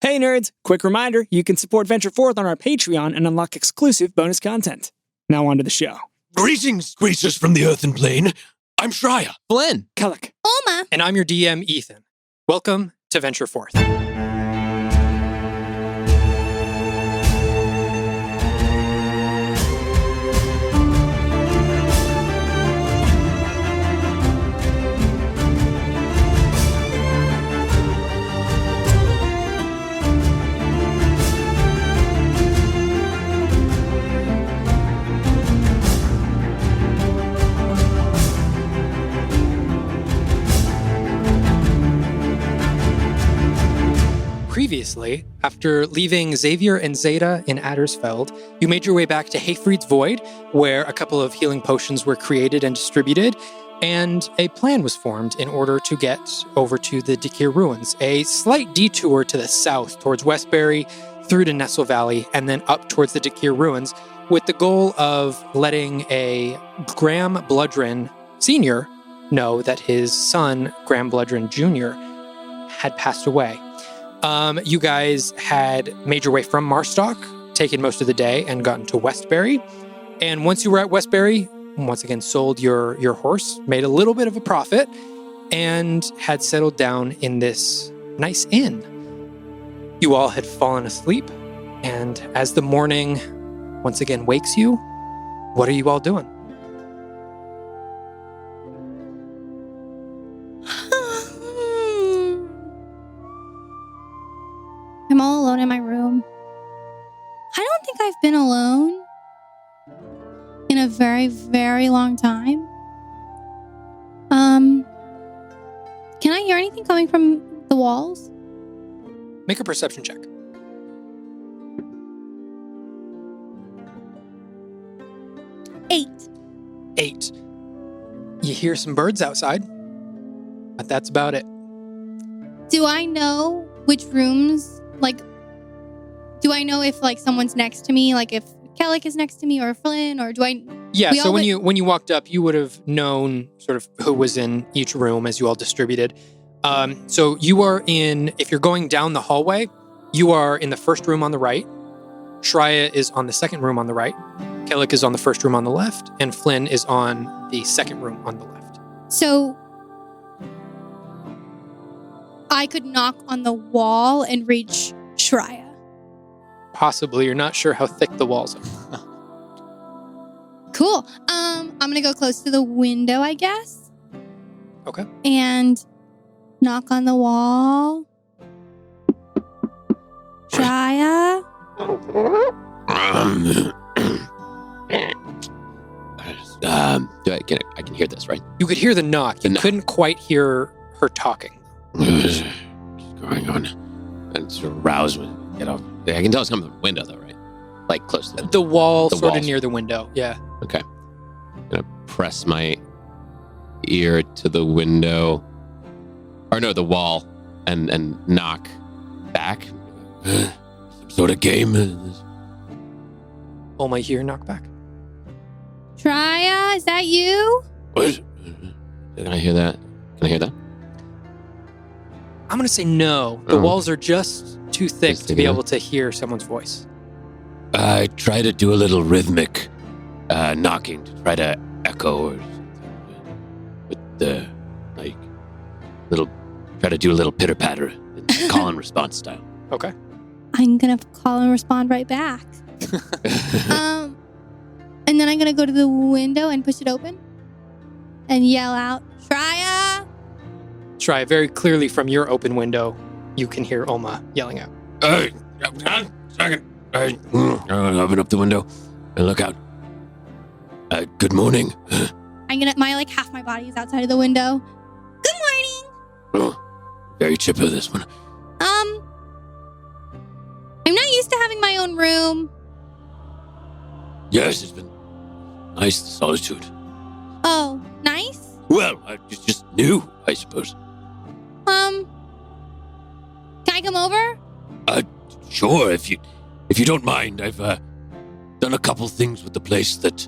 Hey nerds, quick reminder, you can support Venture Forth on our Patreon and unlock exclusive bonus content. Now on to the show. Greetings, creatures from the earthen plane. I'm Shreya. Flynn. Kellic. Oma. And I'm your DM, Ethan. Welcome to Venture Forth. Previously, after leaving Xavier and Zeta in Addersfeld, you made your way back to Hayfried's Void, where a couple of healing potions were created and distributed, and a plan was formed in order to get over to the Dikir Ruins, a slight detour to the south towards Westbury, through to Nestle Valley, and then up towards the Dikir Ruins, with the goal of letting a Graham Bludrin Sr. know that his son, Graham Bludrin Jr., had passed away. You guys had made your way from Marstock, taken most of the day, and gotten to Westbury. And once you were at Westbury, once again sold your horse, made a little bit of a profit, and had settled down in this nice inn. You all had fallen asleep, and as the morning once again wakes you, what are you all doing? I'm all alone in my room. I don't think I've been alone in a very, very long time. Can I hear anything coming from the walls? Make a perception check. 8. You hear some birds outside, but that's about it. Do I know which rooms, do I know if, someone's next to me, if Kellic is next to me or Flynn, or do I... Yeah, so when you walked up, you would have known sort of who was in each room as you all distributed. So you are in, if you're going down the hallway, you are in the first room on the right. Shreya is on the second room on the right. Kellic is on the first room on the left. And Flynn is on the second room on the left. So I could knock on the wall and reach Shreya. Possibly. You're not sure how thick the walls are. Cool. I'm going to go close to the window, I guess. Okay. And knock on the wall. Shreya? I can hear this, right? You could hear the knock. You couldn't quite hear her talking. What's going on? And sort of rouse me. Get off. I can tell it's coming from the window, though, right? Close to the wall, sort walls. of near the window. Yeah. Okay. I'm gonna press my ear to the window, or no, the wall, and knock back. Some sort of game. Oh, my ear knock back. Shreya, is that you? What? Can I hear that? Can I hear that? I'm going to say no. The walls are just too thick to be able to hear someone's voice. I try to do a little rhythmic knocking to try to echo or with the try to do a little pitter patter, call and response style. Okay. I'm gonna call and respond right back. And then I'm gonna go to the window and push it open and yell out, Shreya! Shreya, very clearly from your open window, you can hear Oma yelling out. Hey, second. Hey, open up the window and look out. Good morning. Half my body is outside of the window. Good morning! Oh, very chipper, this one. I'm not used to having my own room. Yes, it's been nice solitude. Oh, nice? Well, it's just new, I suppose. Can I come over? Sure, if you don't mind. I've done a couple things with the place that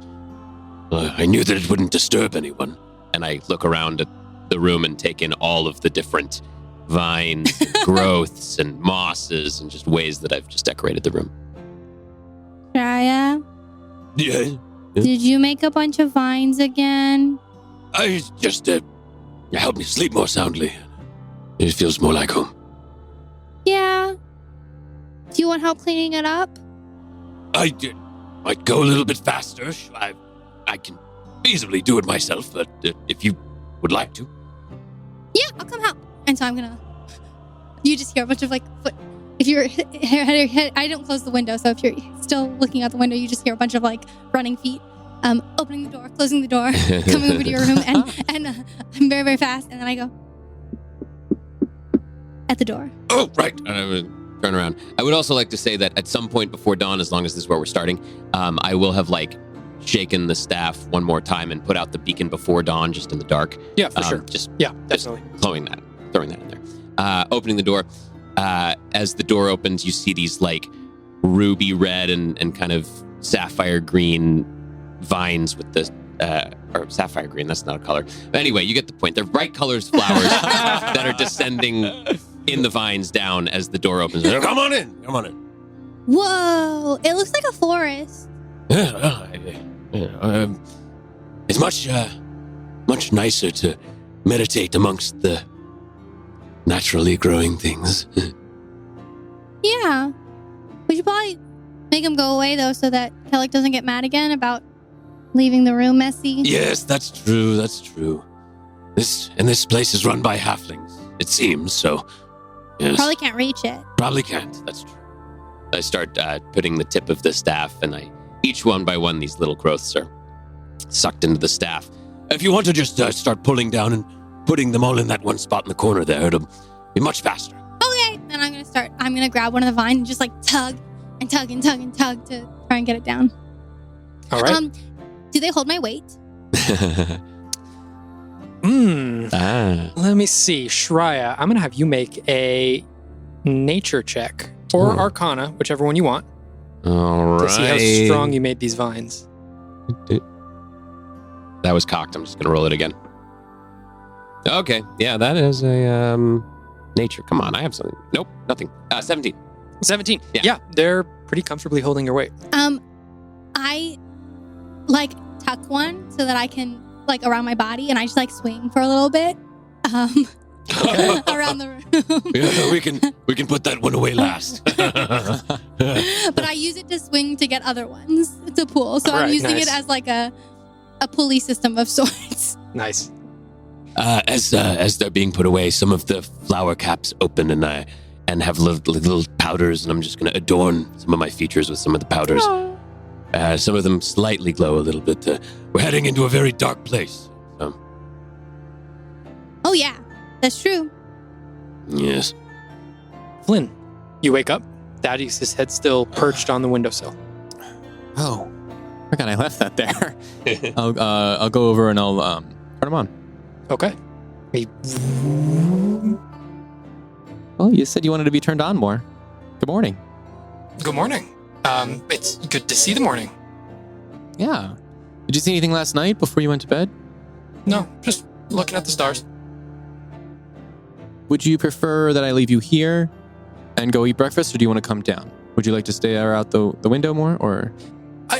I knew that it wouldn't disturb anyone. And I look around at the room and take in all of the different vines, and growths, and mosses, and just ways that I've just decorated the room. Shaya, Yeah. did you make a bunch of vines again? I just help me sleep more soundly. It feels more like home. Yeah. Do you want help cleaning it up? I might go a little bit faster. I can feasibly do it myself, but if you would like to. Yeah, I'll come help. And so I'm gonna. You just hear a bunch of like foot. If you're, I don't close the window, so if you're still looking out the window, you just hear a bunch of like running feet, opening the door, closing the door, coming over to your room, and I'm very, very fast, and then I go at the door. Oh, right. And I would turn around. I would also like to say that at some point before dawn, as long as this is where we're starting, I will have like shaken the staff one more time and put out the beacon before dawn, just in the dark. Yeah, for sure. Definitely. Throwing that in there. Opening the door. As the door opens, you see these like ruby red and kind of sapphire green vines with the or sapphire green. That's not a color. But anyway, you get the point. They're bright colors, flowers that are descending in the vines down as the door opens. Come on in. Whoa! It looks like a forest. It's much nicer to meditate amongst the naturally growing things. Yeah. We should probably make him go away, though, so that Kellic doesn't get mad again about leaving the room messy. Yes, that's true. This place is run by halflings, it seems, so yes. Probably can't reach it. Probably can't, that's true. I start putting the tip of the staff, and each one by one, these little growths are sucked into the staff. If you want to just start pulling down and putting them all in that one spot in the corner there, it'll be much faster. Okay, then I'm gonna grab one of the vines and just like tug and tug and tug and tug to try and get it down. All right. Do they hold my weight? Let me see. Shreya, I'm going to have you make a nature check or arcana, whichever one you want. All right. To see how strong you made these vines. That was cocked. I'm just going to roll it again. Okay. Yeah, that is a nature. Come on. I have something. Nope. Nothing. 17. 17. Yeah. Yeah, they're pretty comfortably holding your weight. I like tuck one so that I can like around my body, and I just like swing for a little bit around the room. Yeah, we can put that one away last. But I use it to swing to get other ones to pull. So I'm using it as like a pulley system of sorts. Nice. As they're being put away, some of the flower caps open and have little powders, and I'm just going to adorn some of my features with some of the powders. Some of them slightly glow a little bit. We're heading into a very dark place. So. Oh yeah, that's true. Yes. Flynn, you wake up. Thaddeus' head still perched on the windowsill. Oh, forgot I left that there. I'll go over and I'll turn them on. Okay. Well, you said you wanted to be turned on more. Good morning. Good morning. It's good to see the morning. Yeah. Did you see anything last night before you went to bed? No, just looking at the stars. Would you prefer that I leave you here and go eat breakfast, or do you want to come down? Would you like to stare out the window more, or?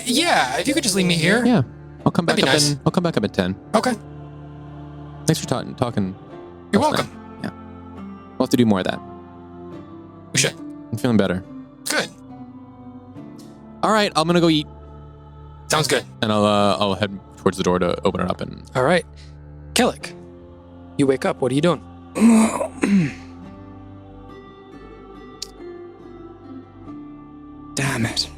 Yeah, if you could just leave me here. Yeah, I'll come back That'd up. be nice. I'll come back up at 10. Okay. Thanks for talking. You're last welcome. night. Yeah, we'll have to do more of that. We should. I'm feeling better. Good. All right, I'm gonna go eat, Sounds good. and I'll head towards the door to open it up. And All right. Kellic, you wake up. What are you doing? Damn it.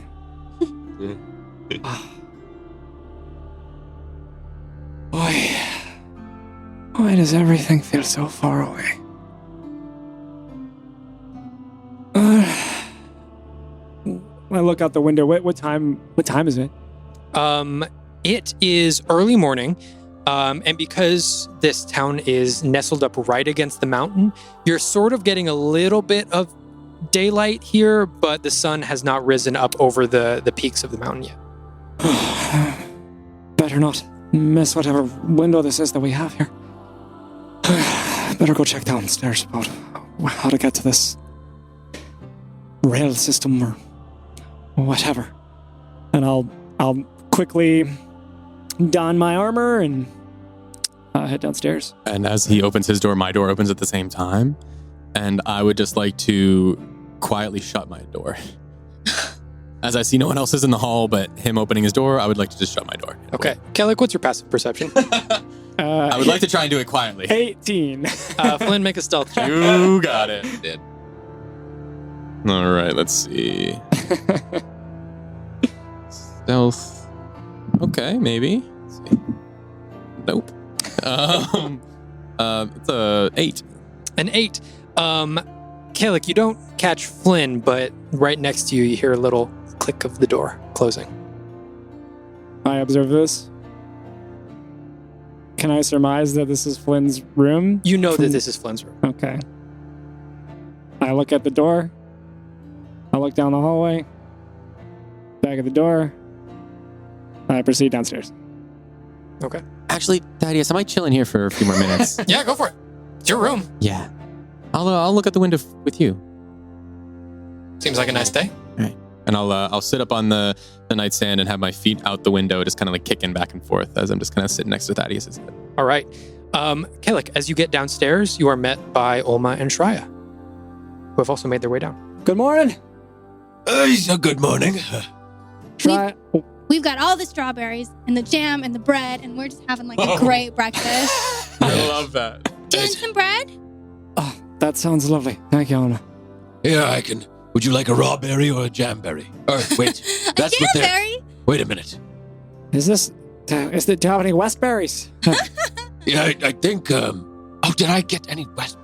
Why does everything feel so far away? I look out the window. What time is it? It is early morning, and because this town is nestled up right against the mountain, you're sort of getting a little bit of daylight here, but the sun has not risen up over the peaks of the mountain yet. Better not miss whatever window this is that we have here. Better go check downstairs about how to get to this rail system or whatever. And I'll quickly don my armor and head downstairs. And as he opens his door, my door opens at the same time. And I would just like to quietly shut my door. As I see no one else is in the hall but him opening his door, I would like to just shut my door. Okay. Kellic, what's your passive perception? I would like to try and do it quietly. 18. Flynn, make a stealth check. You got it. Did. All right, let's see. Stealth. Okay, maybe. Let's see. Nope. It's a 8. An 8. Kellic, you don't catch Flynn, but right next to you, you hear a little click of the door closing. I observe this. Can I surmise that this is Flynn's room? You know that this is Flynn's room. Okay. I look at the door. I look down the hallway. Back at the door. I proceed downstairs. Okay. Actually, Thaddeus, I might chill in here for a few more minutes. Yeah, go for it. It's your room. Yeah. I'll look at the window with you. Seems like a nice day. And I'll sit up on the nightstand and have my feet out the window, just kind of like kicking back and forth as I'm just kind of sitting next to Thaddeus's head. All right. Kellic, as you get downstairs, you are met by Olma and Shreya, who have also made their way down. Good morning. Good morning. Try. We've got all the strawberries and the jam and the bread, and we're just having like a great breakfast. I love that. Do you want some bread? Oh, that sounds lovely. Thank you, Anna. Yeah, I can. Would you like a raw berry or a jam berry? Or wait, that's what they're. Berry? Wait a minute. Is this? Do you have any Westberries? Yeah, I think. Did I get any West?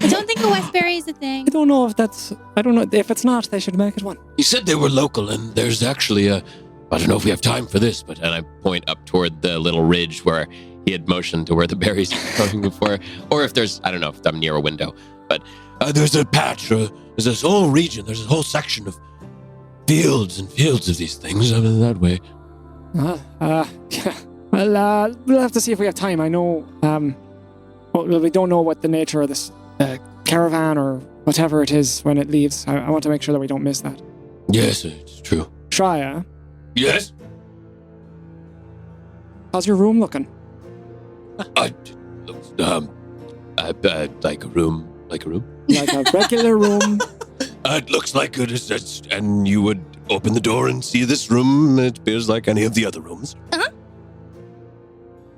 I don't think a Westbury is a thing. I don't know if that's. I don't know if it's not. They should make it one. He said they were local, and there's actually a. I don't know if we have time for this, but And I point up toward the little ridge where he had motioned to where the berries were going before. Or if there's, I don't know if I'm near a window, but there's a patch. There's this whole region. There's a whole section of fields and fields of these things that way. Well, we'll have to see if we have time. I know. Well, we don't know what the nature of this caravan or whatever it is when it leaves. I want to make sure that we don't miss that. Yes, it's true. Shreya, Yes. how's your room looking? Like a room. Like a regular room. It looks like it is, and you would open the door and see this room. It appears like any of the other rooms.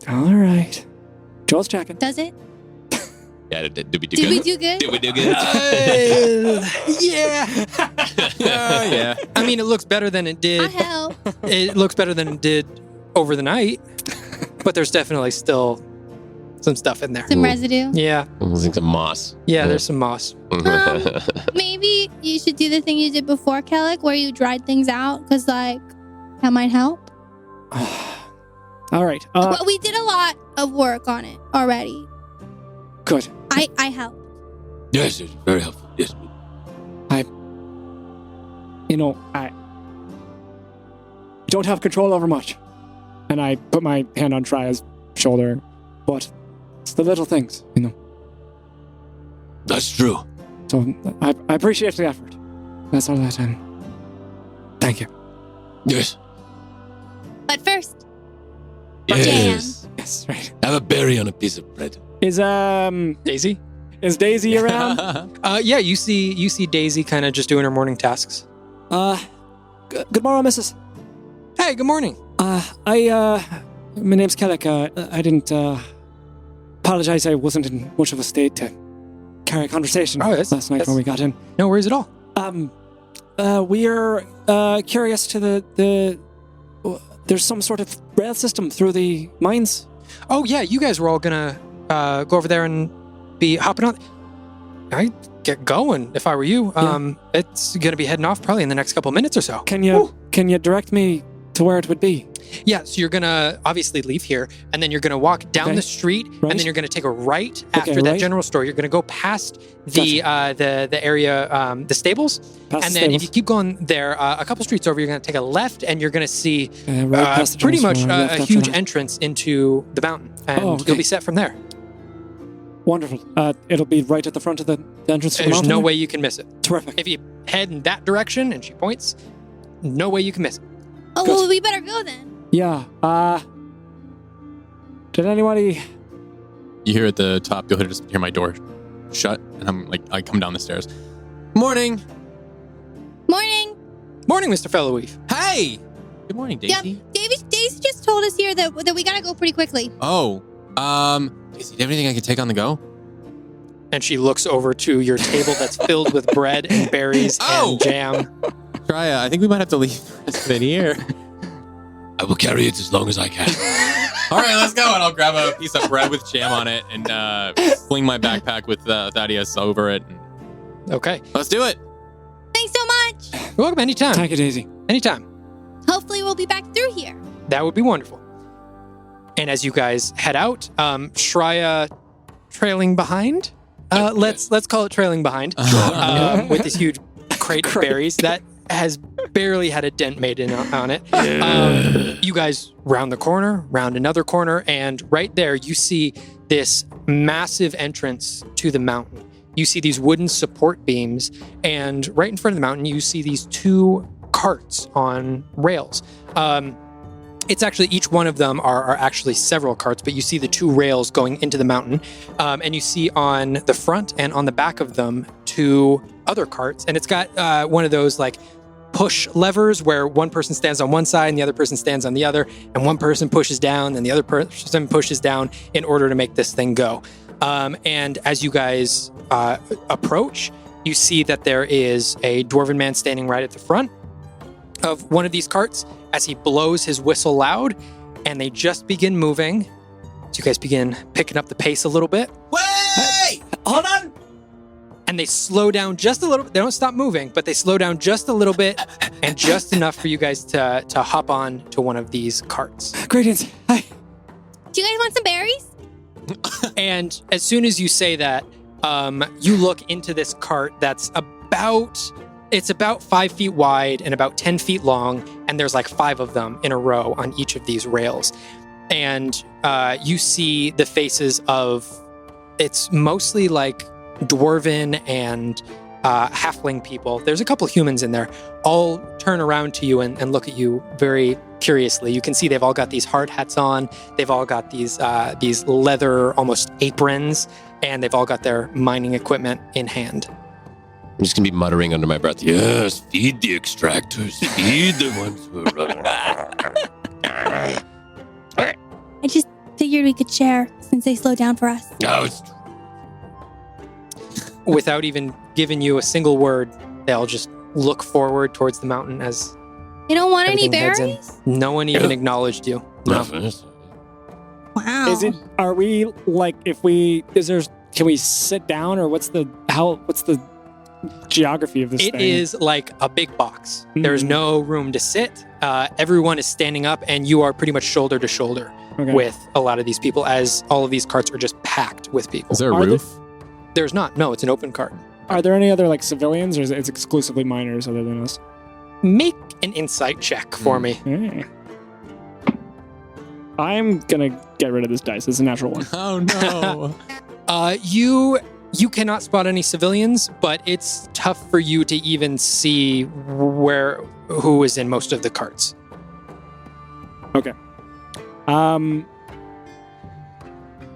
All right. Joel's checking. Does it? yeah, did we do Did good? we do good? Did we do good? Yeah. Yeah. I mean, it looks better than it I did. help. It looks better than it did over the night, but there's definitely still some stuff in there. Some residue. Yeah. Looks like some moss. Yeah, there's some moss. Maybe you should do the thing you did before, Kellic, where you dried things out, because, like, that might help. All right. Well, we did a lot of work on it already. Good. I helped. Yes, it's very helpful. Yes. I don't have control over much. And I put my hand on Shreya's shoulder, but it's the little things, That's true. So I appreciate the effort. That's all that time. Thank you. Yes. But first, Yes. Yes, right. Have a berry on a piece of bread. Is Daisy? Daisy around? Yeah, you see Daisy kind of just doing her morning tasks. Good morning, Mrs. Hey, good morning. My name's Kellic. I didn't apologize. I wasn't in much of a state to carry a conversation last night when we got in. No worries at all. We're curious to the there's some sort of rail system through the mines. Oh yeah, you guys were all gonna go over there and be hopping on. I'd get going if I were you. It's gonna be heading off probably in the next couple minutes or so. Can you direct me to where it would be? Yeah, so you're gonna obviously leave here, and then you're gonna walk down the street, and then you're gonna take a right after that general store. You're gonna go past the area, the stables, and then if you keep going there, a couple streets over, you're gonna take a left, and you're gonna see pretty much a huge entrance into the mountain, and you'll be set from there. Wonderful. It'll be right at the front of the entrance to the There's mountain. no way you can miss it. Terrific. If you head in that direction, and she points, no way you can miss it. Oh, Good. well, we better go then. Yeah. Did anybody? You hear at the top, you'll just hear my door shut, and I come down the stairs. Morning! Morning. Morning, Mr. Fellowleaf. Hey! Good morning, Daisy. Yeah, Daisy just told us here that we gotta go pretty quickly. Oh, Daisy, do you have anything I can take on the go? And she looks over to your table that's filled with bread and berries Oh! and jam. Trya, I think we might have to leave the rest of it here. I will carry it as long as I can. All right, let's go. And I'll grab a piece of bread with jam on it and sling my backpack with Thaddeus over it. Okay. Let's do it. Thanks so much. You're welcome anytime. Thank you, Daisy. Anytime. Hopefully we'll be back through here. That would be wonderful. And as you guys head out, Shreya trailing behind. Let's call it trailing behind. With this huge crate of berries that has barely had a dent made on it. You guys round the corner, round another corner, and right there you see this massive entrance to the mountain. You see these wooden support beams, and right in front of the mountain you see these two carts on rails. It's actually, each one of them are actually several carts, but you see the two rails going into the mountain. And you see on the front and on the back of them two other carts. And it's got one of those like push levers where one person stands on one side and the other person stands on the other. And one person pushes down and the other person pushes down in order to make this thing go. And as you guys approach, you see that there is a dwarven man standing right at the front of one of these carts as he blows his whistle loud, and they just begin moving. So you guys begin picking up the pace a little bit. Wait! Hold on. And they slow down just a little bit. They don't stop moving, but they slow down just a little bit and just enough for you guys to hop on to one of these carts. Greetings. Hi. Do you guys want some berries? And as soon as you say that, you look into this cart that's about 5 feet wide and about 10 feet long, and there's like 5 of them in a row on each of these rails. And you see the faces of, it's mostly like dwarven and halfling people. There's a couple humans in there, all turn around to you and look at you very curiously. You can see they've all got these hard hats on. They've all got these leather, almost aprons, and they've all got their mining equipment in hand. I'm just going to be muttering under my breath, yes, feed the extractors, feed the ones who are... I just figured we could share since they slowed down for us. No, it's... Without even giving you a single word, they all just look forward towards the mountain as You don't want any everything heads in. berries? No one even acknowledged you. No. Wow. Are we like, can we sit down, or what's the geography of this It thing? is like a big box. There's no room to sit. Everyone is standing up, and you are pretty much shoulder to shoulder Okay. with a lot of these people, as all of these carts are just packed with people. Is there a Are roof? There's not. No, it's an open cart. Are there any other like civilians, or is it exclusively miners other than us? Make an insight check for me. Hey. I'm gonna get rid of this dice. It's a natural one. Oh, no. You cannot spot any civilians, but it's tough for you to even see who is in most of the carts. Okay.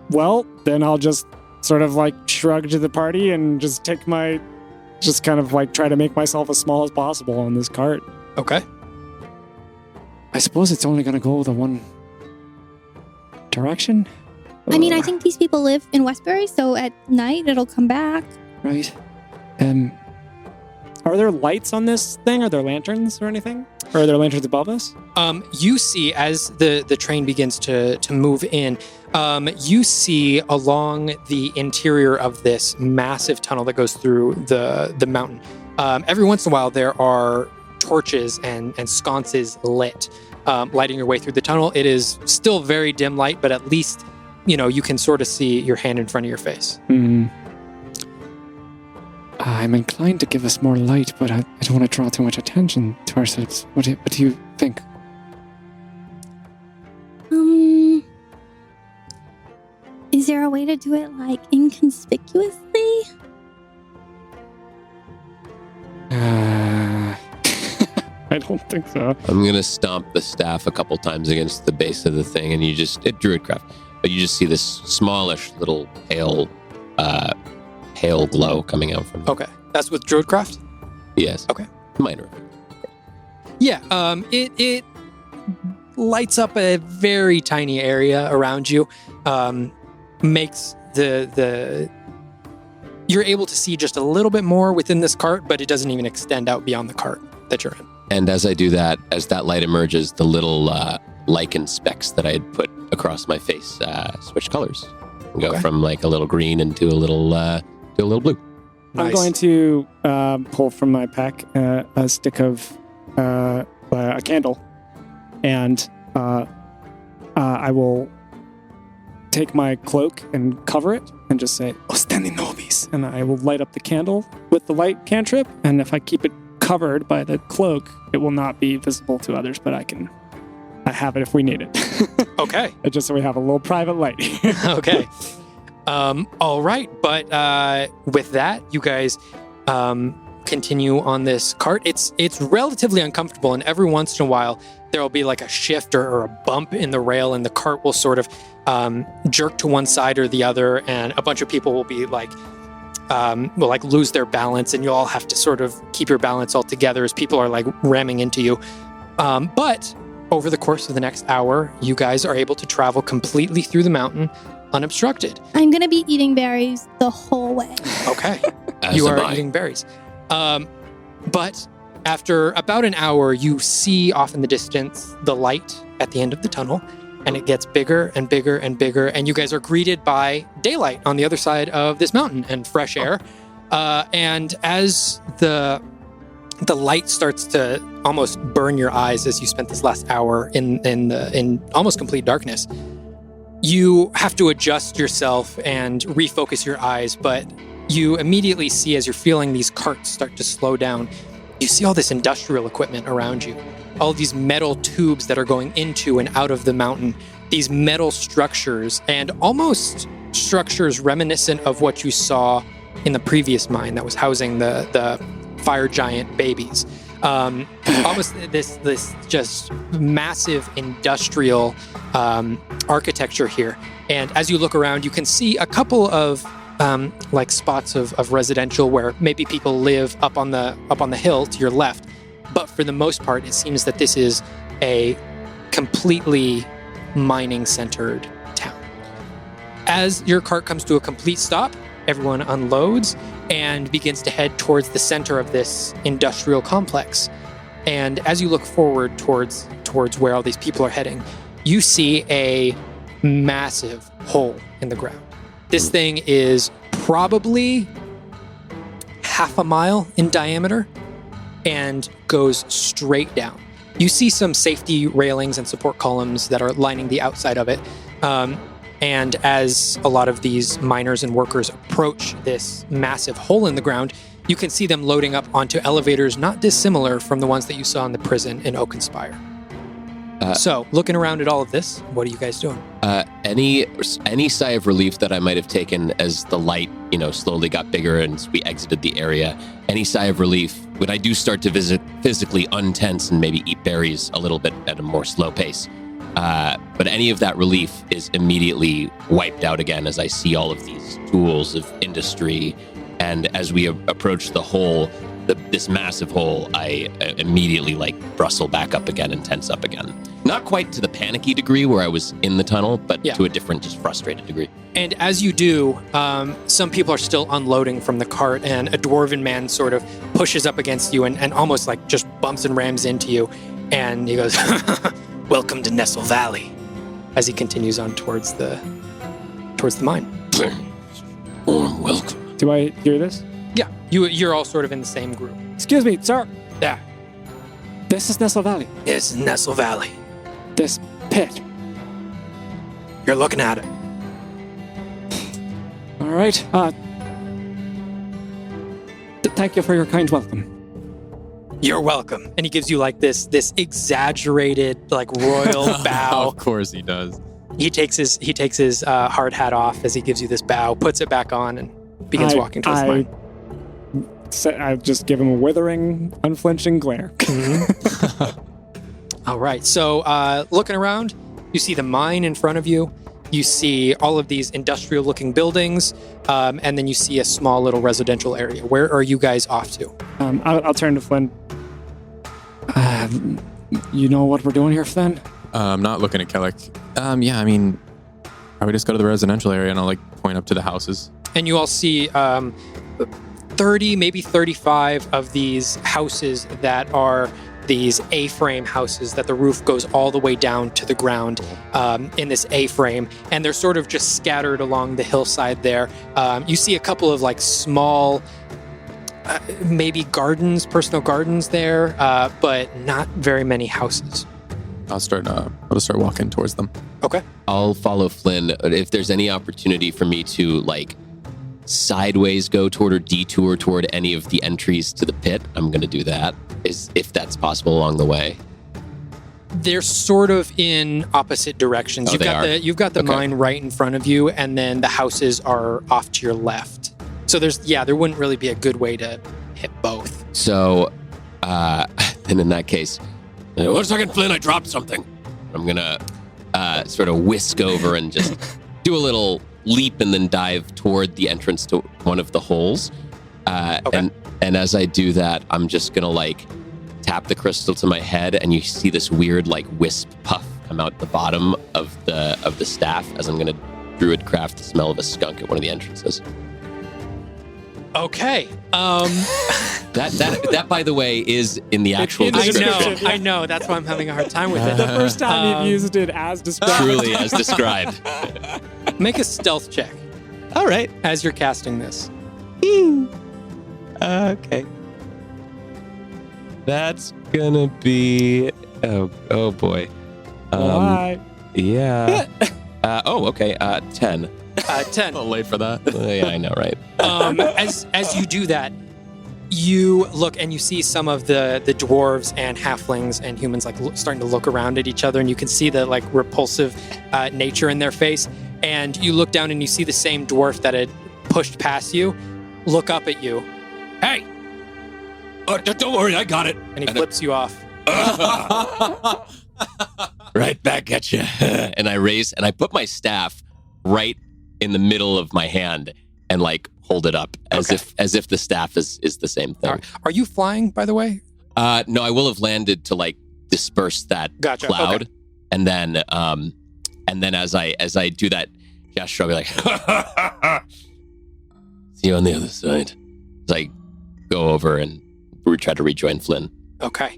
Well, then I'll just sort of like shrug to the party and just kind of like try to make myself as small as possible on this cart. Okay. I suppose it's only gonna go the one direction. I mean, I think these people live in Westbury, so at night it'll come back. Right. Are there lights on this thing? Are there lanterns or anything? Or are there lanterns above us? You see, as the train begins to move in, you see along the interior of this massive tunnel that goes through the mountain. Every once in a while, there are torches and sconces lit, lighting your way through the tunnel. It is still very dim light, but at least, you can sort of see your hand in front of your face. I'm inclined to give us more light, but I don't want to draw too much attention to ourselves. What do you think? Is there a way to do it, like, inconspicuously? I don't think so. I'm going to stomp the staff a couple times against the base of the thing, and it Druidcraft, but you just see this smallish little pale glow coming out from it. Okay. That's with Druidcraft? Yes. Okay. Minor. Yeah, it lights up a very tiny area around you, makes the you're able to see just a little bit more within this cart, but it doesn't even extend out beyond the cart that you're in. And as I do that, as that light emerges, the little lichen specks that I had put across my face switch colors. Go from like a little green into a little blue. I'm going to pull from my pack a stick of a candle, and I will take my cloak and cover it and just say "Ostendi nobis," and I will light up the candle with the light cantrip. And if I keep it covered by the cloak, it will not be visible to others, but I have it if we need it. Okay. Just so we have a little private light. Okay. All right. But with that, you guys continue on this cart. It's relatively uncomfortable, and every once in a while there will be like a shift or a bump in the rail, and the cart will sort of jerk to one side or the other, and a bunch of people will be like will like lose their balance, and you all have to sort of keep your balance all together as people are like ramming into you. But over the course of the next hour, you guys are able to travel completely through the mountain unobstructed. I'm going to be eating berries the whole way. Okay. You are eating berries. But after about an hour, you see off in the distance the light at the end of the tunnel, and it gets bigger and bigger and bigger, and you guys are greeted by daylight on the other side of this mountain and fresh air. And as the light starts to almost burn your eyes as you spent this last hour in almost complete darkness, you have to adjust yourself and refocus your eyes, but you immediately see, as you're feeling these carts start to slow down, you see all this industrial equipment around you, all these metal tubes that are going into and out of the mountain, these metal structures, and almost structures reminiscent of what you saw in the previous mine that was housing the fire giant babies. Almost this just massive industrial architecture here. And as you look around, you can see a couple of like spots of residential where maybe people live up on the hill to your left. But for the most part, it seems that this is a completely mining-centered town. As your cart comes to a complete stop, everyone unloads and begins to head towards the center of this industrial complex. And as you look forward towards where all these people are heading, you see a massive hole in the ground. This thing is probably half a mile in diameter and goes straight down. You see some safety railings and support columns that are lining the outside of it. And as a lot of these miners and workers approach this massive hole in the ground, you can see them loading up onto elevators not dissimilar from the ones that you saw in the prison in Oakenspire. So, looking around at all of this, what are you guys doing? Any sigh of relief that I might have taken as the light, slowly got bigger and we exited the area? Any sigh of relief when I do start to physically untense and maybe eat berries a little bit at a more slow pace? But any of that relief is immediately wiped out again as I see all of these tools of industry. And as we approach the hole, this massive hole, I immediately bristle back up again and tense up again. Not quite to the panicky degree where I was in the tunnel, but to a different, just frustrated degree. And as you do, some people are still unloading from the cart, and a dwarven man sort of pushes up against you and almost just bumps and rams into you. And he goes, "Welcome to Nestle Valley," as he continues on towards the mine. Warm welcome. Do I hear this? Yeah, you're all sort of in the same group. Excuse me, sir. Yeah. This is Nestle Valley. It's Nestle Valley. This pit. You're looking at it. All right. Thank you for your kind welcome. You're welcome. And he gives you this exaggerated royal bow. Of course he does. He takes his hard hat off as he gives you this bow, puts it back on, and begins walking towards the mine. I just give him a withering, unflinching glare. All right. So looking around, you see the mine in front of you. You see all of these industrial-looking buildings, and then you see a small little residential area. Where are you guys off to? I'll turn to Flynn. You know what we're doing here, Flynn? I'm not looking at Kellic. Yeah, I mean, I would just go to the residential area and I'll point up to the houses. And you all see 30, maybe 35 of these houses that are these A-frame houses that the roof goes all the way down to the ground in this A-frame. And they're sort of just scattered along the hillside there. You see a couple of small, maybe gardens, personal gardens there, but not very many houses. I'll start walking towards them. Okay. I'll follow Flynn. If there's any opportunity for me to sideways go toward or detour toward any of the entries to the pit, I'm going to do that, if that's possible along the way. They're sort of in opposite directions. Oh, You've got the Okay. mine right in front of you, and then the houses are off to your left. So there wouldn't really be a good way to hit both. So, then in that case, 1 second, Flynn, I dropped something. I'm going to sort of whisk over and just do a little leap and then dive toward the entrance to one of the holes. Okay. And as I do that, I'm just going to tap the crystal to my head, and you see this weird wisp puff come out the bottom of the staff as I'm going to druid craft the smell of a skunk at one of the entrances. Okay. That by the way is in the actual description. I know. That's why I'm having a hard time with it. The first time you've used it as described. Truly as described. Make a stealth check All right. as you're casting this. Okay. That's gonna be oh boy. Why? Yeah. Okay. 10. 10. A little late for that. Yeah, I know, right? As you do that, you look and you see some of the dwarves and halflings and humans starting to look around at each other, and you can see the repulsive nature in their face. And you look down and you see the same dwarf that had pushed past you look up at you. Hey! Don't worry, I got it. And he flips you off. Right back at you. And I raise and I put my staff right in the middle of my hand and hold it up as if the staff is the same thing. Right. Are you flying, by the way? No, I will have landed to disperse that cloud, okay. and then as I do that gesture, I'll be like, "See you on the other side." As I go over and try to rejoin Flynn. Okay.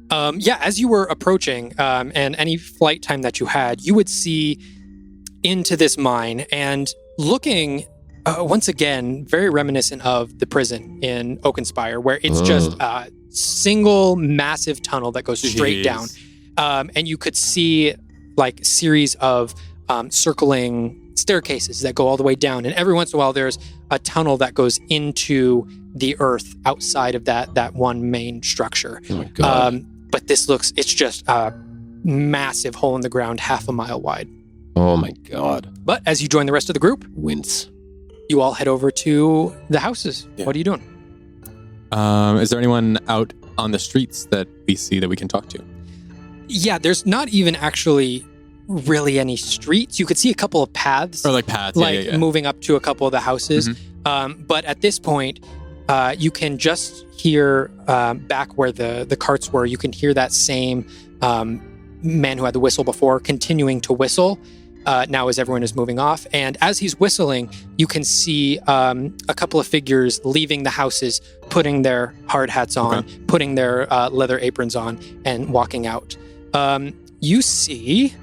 As you were approaching, and any flight time that you had, you would see into this mine and looking once again very reminiscent of the prison in Oakenspire, where it's just a single massive tunnel that goes straight down, and you could see series of circling staircases that go all the way down, and every once in a while there's a tunnel that goes into the earth outside of that one main structure. Oh my God. But it's just a massive hole in the ground, half a mile wide. Oh my God. But as you join the rest of the group, Wince. you all head over to the houses. Yeah. What are you doing? Is there anyone out on the streets that we see that we can talk to? Yeah, there's not even actually really any streets. You could see a couple of paths. Or paths, yeah. Moving up to a couple of the houses. Mm-hmm. But at this point, you can just hear back where the carts were, you can hear that same man who had the whistle before continuing to whistle now as everyone is moving off. And as he's whistling, you can see a couple of figures leaving the houses, putting their hard hats on, putting their leather aprons on, and walking out. You see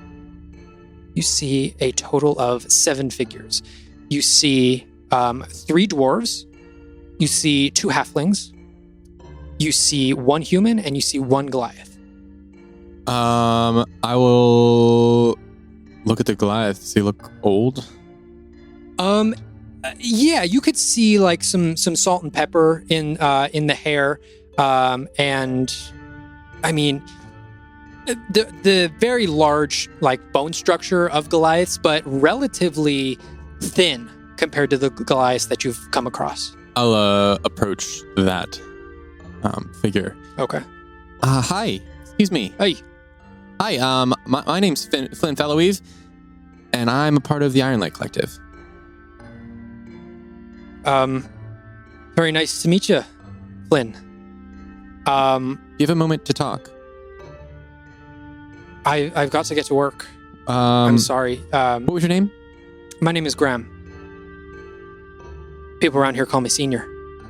a total of 7 figures. You see 3 dwarves. You see 2 halflings. You see 1 human, and you see 1 Goliath. I will look at the Goliath. Does he look old? Yeah, you could see some salt and pepper in the hair, and I mean, the very large, like, bone structure of Goliaths, but relatively thin compared to the Goliaths that you've come across. I'll approach that figure. Okay. Hi. Excuse me. Hey. Hi. My name's Flynn Falloweve, and I'm a part of the Ironlight Collective. Very nice to meet you, Flynn. Do you have a moment to talk? I've got to get to work. I'm sorry. What was your name? My name is Graham. People around here call me Senior.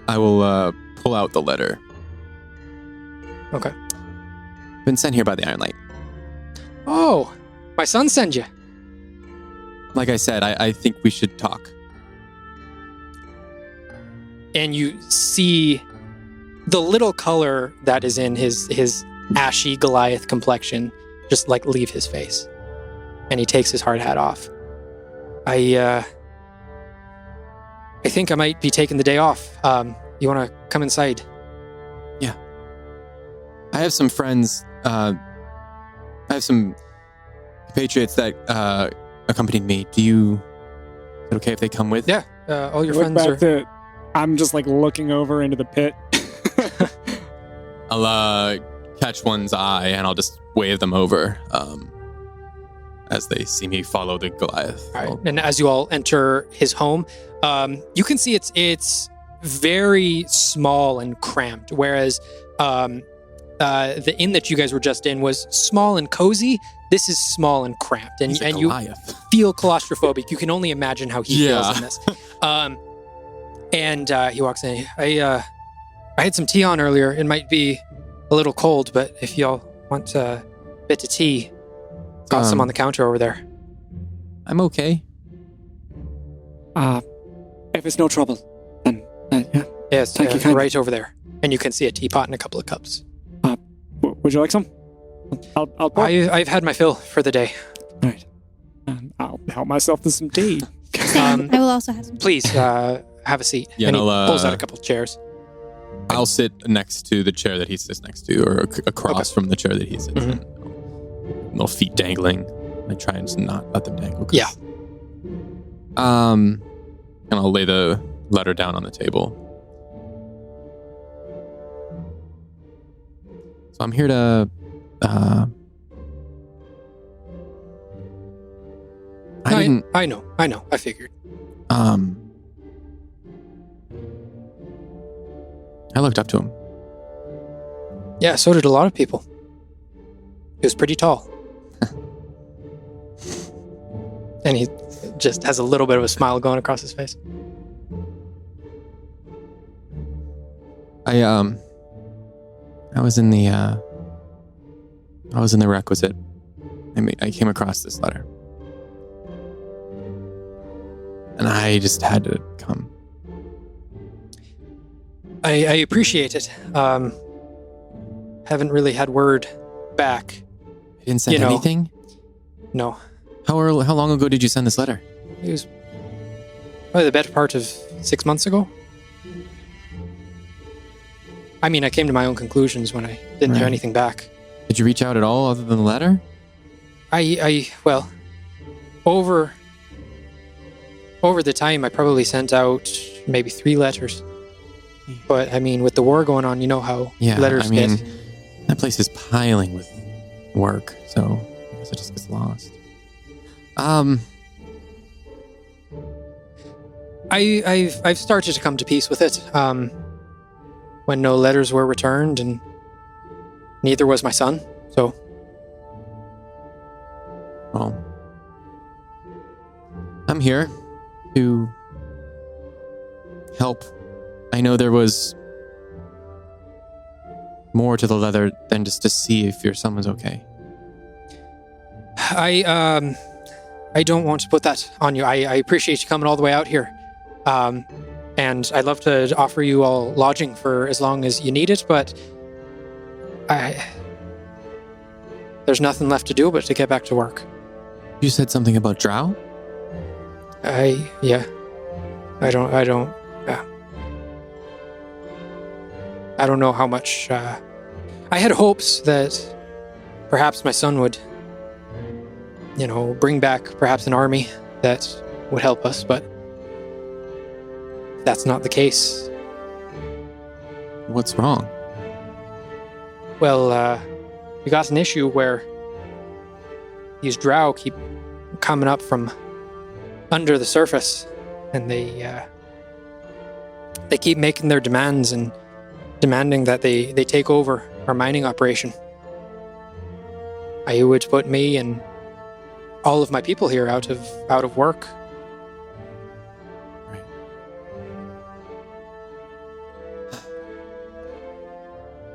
I will pull out the letter. Okay. Been sent here by the Ironlight. Oh, my son sent you. Like I said, I think we should talk. And you see the little color that is in his ashy Goliath complexion just, like, leave his face. And he takes his hard hat off. I think I might be taking the day off. You want to come inside? Yeah. I have some friends. I have some compatriots that accompanied me. Is it okay if they come with? Yeah. All your Look friends back are... to- I'm just like looking over into the pit. I'll catch one's eye and I'll just wave them over as they see me follow the Goliath. All right. And as you all enter his home, you can see it's very small and cramped, whereas the inn that you guys were just in was small and cozy. This is small and cramped, and you feel claustrophobic. You can only imagine how he feels in this. And he walks in. I had some tea on earlier. It might be a little cold, but if y'all want a bit of tea, got some on the counter over there. I'm okay. If it's no trouble, then yeah. Yes, Thank you kindly. right over there. And you can see a teapot and a couple of cups. Would you like some? I'll pour. I've had my fill for the day. All right. I'll help myself to some tea. I will also have some. Please have a seat. Yeah, and and he I'll, pulls out a couple of chairs. I'll sit next to the chair that he sits next to, or across from the chair that he sits in. Little feet dangling. I try and just not let them dangle. Yeah. And I'll lay the letter down on the table. So I'm here to. I know. I figured. I looked up to him. Yeah, so did a lot of people. He was pretty tall. And he just has a little bit of a smile going across his face. I was in the requisite. I came across this letter. And I just had to come. I appreciate it. Haven't really had word back. You didn't send anything? No. How long ago did you send this letter? It was probably the better part of 6 months ago. I mean, I came to my own conclusions when I didn't hear anything back. Did you reach out at all other than the letter? Well, over the time, I probably sent out maybe 3 letters. But, I mean, with the war going on, you know how letters get. That place is piling with work, so I guess it just gets lost. I've started to come to peace with it. When no letters were returned, and neither was my son, so. Well, I'm here to help. I know there was more to the letter than just to see if your son was okay. I don't want to put that on you. I appreciate you coming all the way out here. And I'd love to offer you all lodging for as long as you need it, but there's nothing left to do but to get back to work. You said something about Drow? I don't know how much. I had hopes that perhaps my son would, bring back perhaps an army that would help us, but if that's not the case. What's wrong? Well, we got an issue where these Drow keep coming up from under the surface, and they keep making their demands and demanding that they take over our mining operation. I would put me and all of my people here out of work. Right.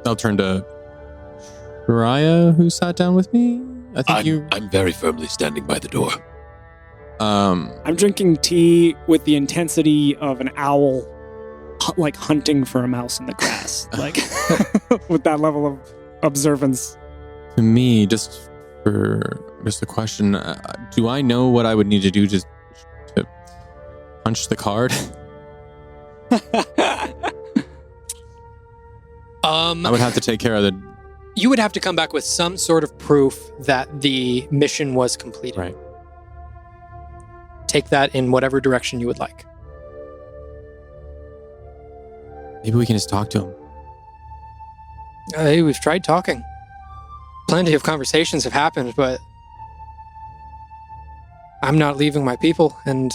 I'll turn to Raya, who sat down with me. I think I'm very firmly standing by the door. I'm drinking tea with the intensity of an owl, like hunting for a mouse in the grass, like with that level of observance. To me, just a question, do I know what I would need to do to punch the card? I would have to take care of the... You would have to come back with some sort of proof that the mission was completed. Right. Take that in whatever direction you would like. Maybe we can just talk to him. Hey, we've tried talking. Plenty of conversations have happened, but I'm not leaving my people, and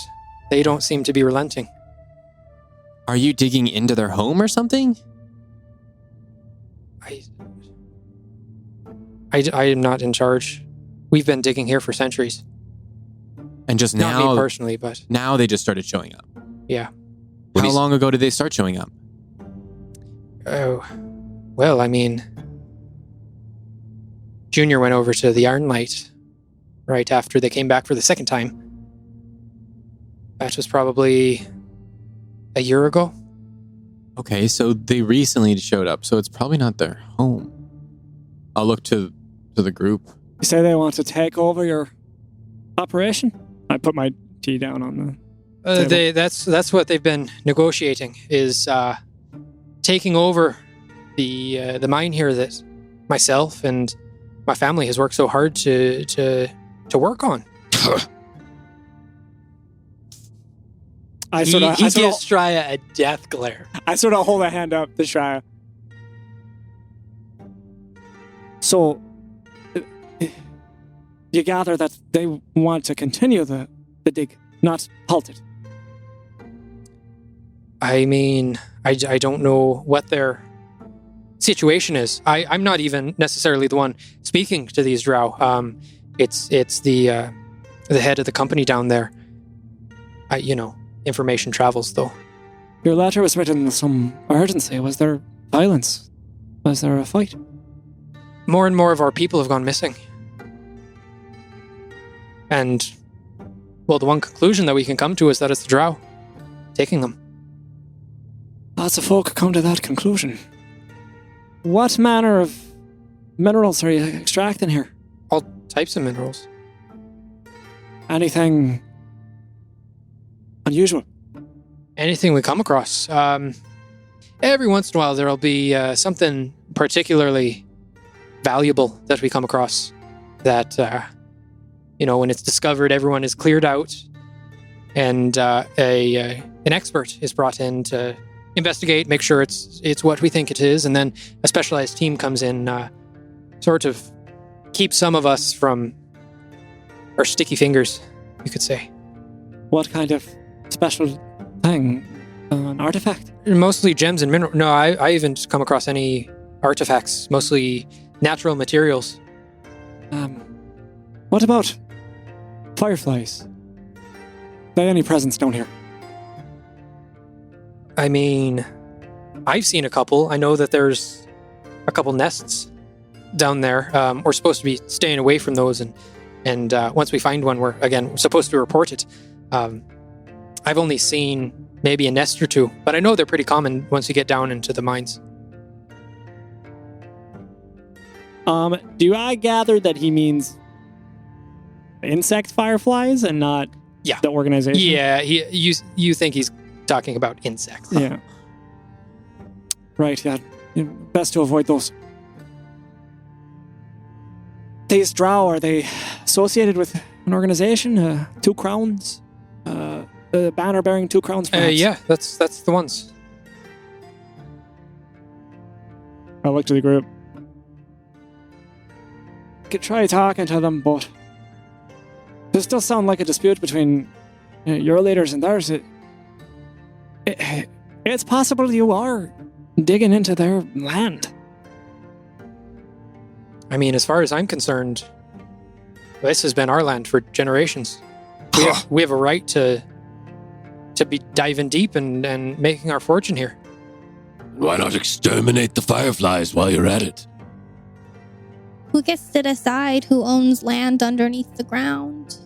they don't seem to be relenting. Are you digging into their home or something? I am not in charge. We've been digging here for centuries. And just Not now... me personally, but... Now they just started showing up. Yeah. How long ago did they start showing up? Oh, well, I mean... Junior went over to the Iron Light right after they came back for the second time. That was probably a year ago. Okay, so they recently showed up, so it's probably not their home. I'll look to the group. You say they want to take over your operation? I put my tea down on the table. That's what they've been negotiating, is taking over the mine here that myself and my family has worked so hard to work on. He gives Straya a death glare. I sort of hold a hand up to Shia. So, you gather that they want to continue the dig, not halt it. I mean, I don't know what their situation is. I'm not even necessarily the one speaking to these Drow. It's the head of the company down there. Information travels, though. Your letter was written with some urgency. Was there violence? Was there a fight? More and more of our people have gone missing. And, well, the one conclusion that we can come to is that it's the Drow taking them. Lots of folk come to that conclusion. What manner of minerals are you extracting here? All types of minerals. Anything unusual? Anything we come across. Every once in a while there'll be something particularly valuable that we come across that, when it's discovered, everyone is cleared out and an expert is brought in to investigate, make sure it's what we think it is, and then a specialized team comes in, sort of keep some of us from our sticky fingers, you could say. What kind of special thing? An artifact? Mostly gems and minerals. No, I haven't come across any artifacts, mostly natural materials. What about fireflies? They any presence down here? I mean, I've seen a couple. I know that there's a couple nests down there. We're supposed to be staying away from those, and once we find one, we're supposed to report it. I've only seen maybe a nest or two, but I know they're pretty common once you get down into the mines. Do I gather that he means insect fireflies and not the organization? Yeah, you think he's talking about insects. Yeah. Right, yeah. Best to avoid those. These Drow, are they associated with an organization? 2 crowns? The banner bearing 2 crowns, perhaps? Yeah, that's the ones. I look to the group. Could try talking to them, but this does sound like a dispute between your leaders and theirs. It's possible you are digging into their land. I mean, as far as I'm concerned, this has been our land for generations. We have a right to be diving deep and making our fortune here. Why not exterminate the fireflies while you're at it? Who gets to decide who owns land underneath the ground?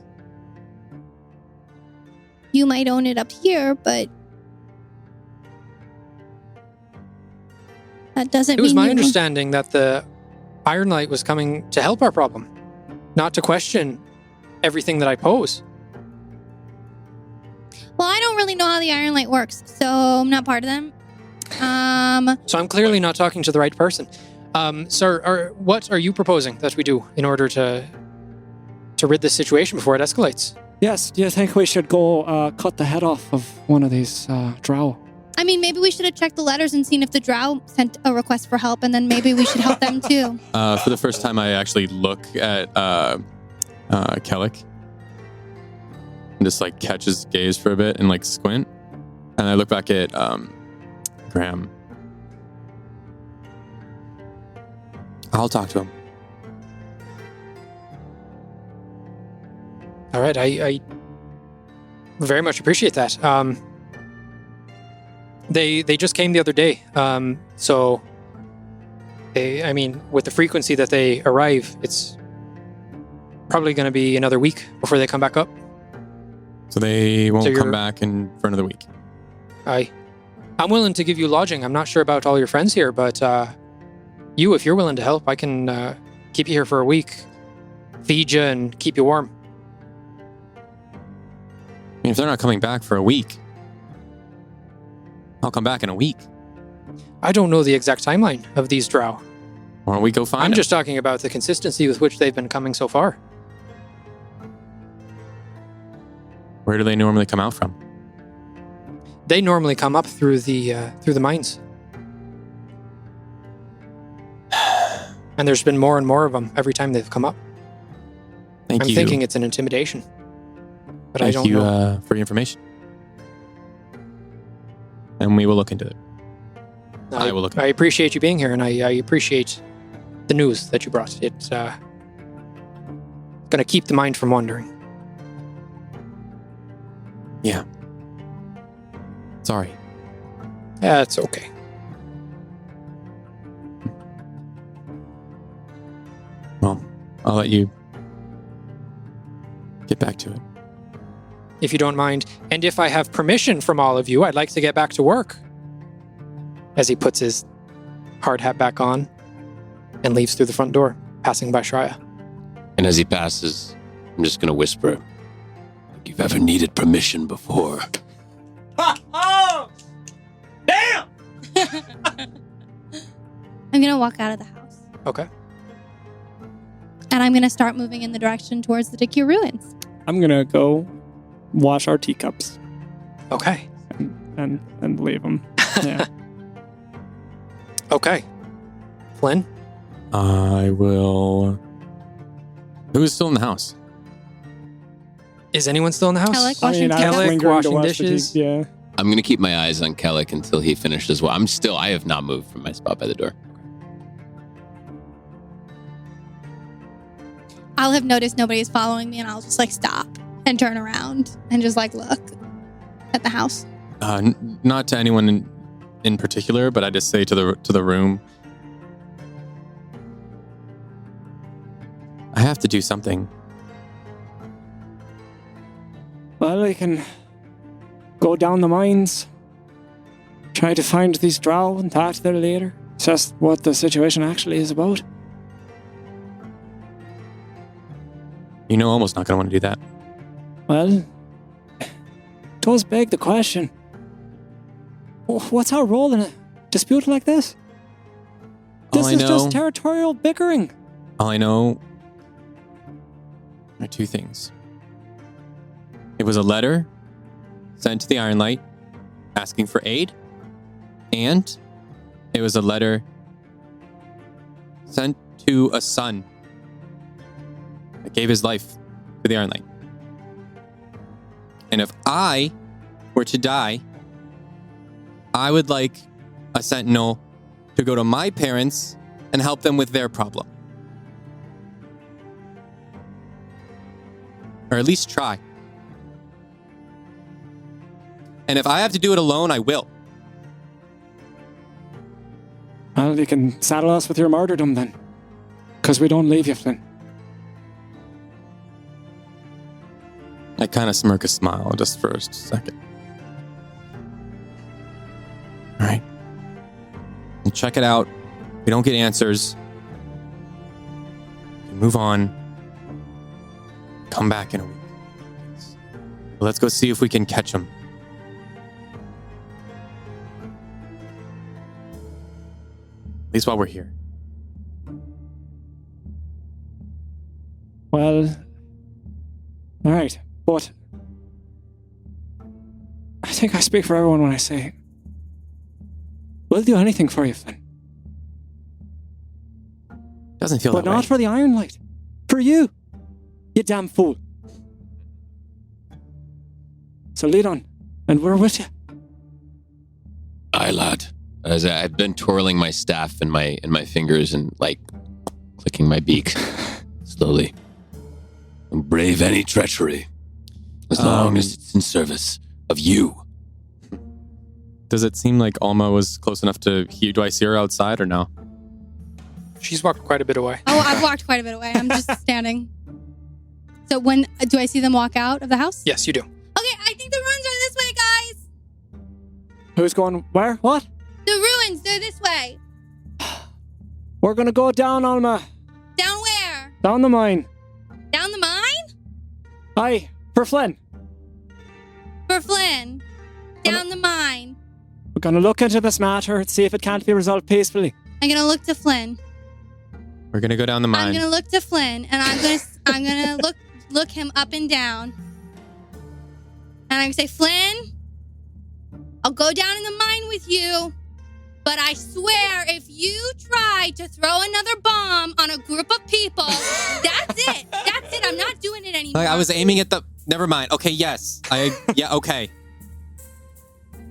You might own it up here, but that doesn't mean it was my you understanding that the Iron Light was coming to help our problem, not to question everything that I pose. Well, I don't really know how the Iron Light works, so I'm not part of them. So I'm clearly not talking to the right person. Sir, what are you proposing that we do in order to rid this situation before it escalates? Yes, do you think we should go cut the head off of one of these Drow? I mean, maybe we should have checked the letters and seen if the Drow sent a request for help, and then maybe we should help them too. For the first time, I actually look at Kellic and just like catch his gaze for a bit and like squint, and I look back at Graham. I'll talk to him. All right, I very much appreciate that. They just came the other day, so I mean, with the frequency that they arrive, it's probably going to be another week before they come back up. So they won't come back for another week. I'm willing to give you lodging. I'm not sure about all your friends here, but if you're willing to help, I can keep you here for a week, feed you, and keep you warm. I mean, if they're not coming back for a week, I'll come back in a week. I don't know the exact timeline of these Drow. Why don't we go find them? I'm just talking about the consistency with which they've been coming so far. Where do they normally come out from? They normally come up through the mines. And there's been more and more of them every time they've come up. I'm thinking it's an intimidation. But I don't know. Thank you for your information. And we will look into it. I will look into it. I appreciate you being here, and I appreciate the news that you brought. It's going to keep the mind from wandering. Yeah. Sorry. It's okay. Well, I'll let you get back to it. If you don't mind, and if I have permission from all of you, I'd like to get back to work. As he puts his hard hat back on and leaves through the front door, passing by Shreya. And as he passes, I'm just going to whisper, if you've ever needed permission before. Oh! Damn! I'm going to walk out of the house. Okay. And I'm going to start moving in the direction towards the Dickie ruins. I'm going to go wash our teacups. Okay. And leave them. Yeah. Okay. Flynn? I will... Who's still in the house? Is anyone still in the house? Kellic washing I Kellic lingering to washing wash the dishes. yeah. I'm going to keep my eyes on Kellic until he finishes. Well, I have not moved from my spot by the door. I'll have noticed nobody's following me, and I'll just like stop and turn around and just like look at the house. Not to anyone in particular, but I just say to the room, I have to do something. Well, I can go down the mines, try to find these Drow and talk to their leader, assess what the situation actually is about. You know, almost not going to want to do that. Well, it does beg the question. What's our role in a dispute like this? This is just territorial bickering. All I know There are two things. It was a letter sent to the Iron Light asking for aid, and it was a letter sent to a son that gave his life to the Iron Light. And if I were to die, I would like a sentinel to go to my parents and help them with their problem. Or at least try. And if I have to do it alone, I will. Well, you can saddle us with your martyrdom then. Because we don't leave you, Flynn. I kind of smirk a smile just for a second. All right. We'll check it out. If we don't get answers, we can move on. Come back in a week. Let's go see if we can catch them. At least while we're here. Well, all right, but I think I speak for everyone when I say we'll do anything for you, Flynn. Doesn't feel But that not way. for the Iron Light. For you. You damn fool. So lead on, and we're with you. Aye, lad. As I've been twirling my staff in my fingers and like clicking my beak slowly. And brave any treachery, as long as it's in service of you. Does it seem like Alma was close enough to hear? Do I see her outside or no? She's walked quite a bit away. Oh, I've walked quite a bit away. I'm just standing. So when do I see them walk out of the house? Yes, you do. Okay, I think the ruins are this way, guys. Who's going where? What? The ruins, they're this way. We're gonna go down, Alma. Down where? Down the mine. Down the mine? Aye, for Flynn. For Flynn. Down the mine. We're gonna look into this matter and see if it can't be resolved peacefully. I'm gonna look to Flynn. We're gonna go down the mine. I'm gonna look to Flynn, and I'm gonna look him up and down. And I'm gonna say, Flynn, I'll go down in the mine with you, but I swear if you try to throw another bomb on a group of people, that's it. That's it. I'm not doing it anymore. I was aiming at the. Never mind. Okay. Yes. Yeah. Okay.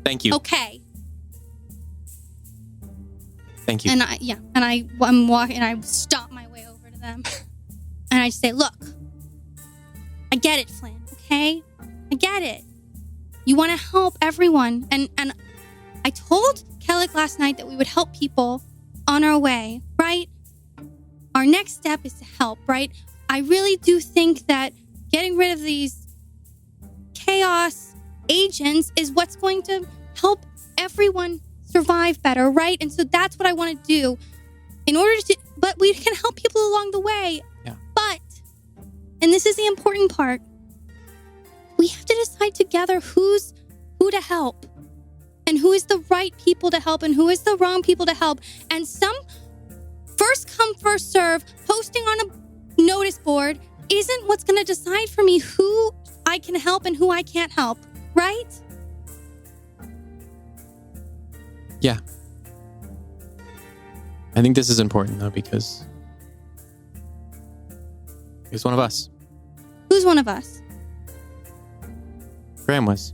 Thank you. Okay. Thank you. And I'm walking, and I stomp my way over to them, and I say, look, I get it, Flynn. Okay, I get it. You want to help everyone, and I told Kellic last night that we would help people on our way, right? Our next step is to help, right? I really do think that getting rid of these chaos agents is what's going to help everyone survive better, right? And so that's what I want to do but we can help people along the way. Yeah. But, and this is the important part, we have to decide together who to help and who is the right people to help and who is the wrong people to help. And some first come, first serve, posting on a notice board isn't what's going to decide for me who I can help and who I can't help, right? Yeah. I think this is important though because he's one of us. Who's one of us? Graham was.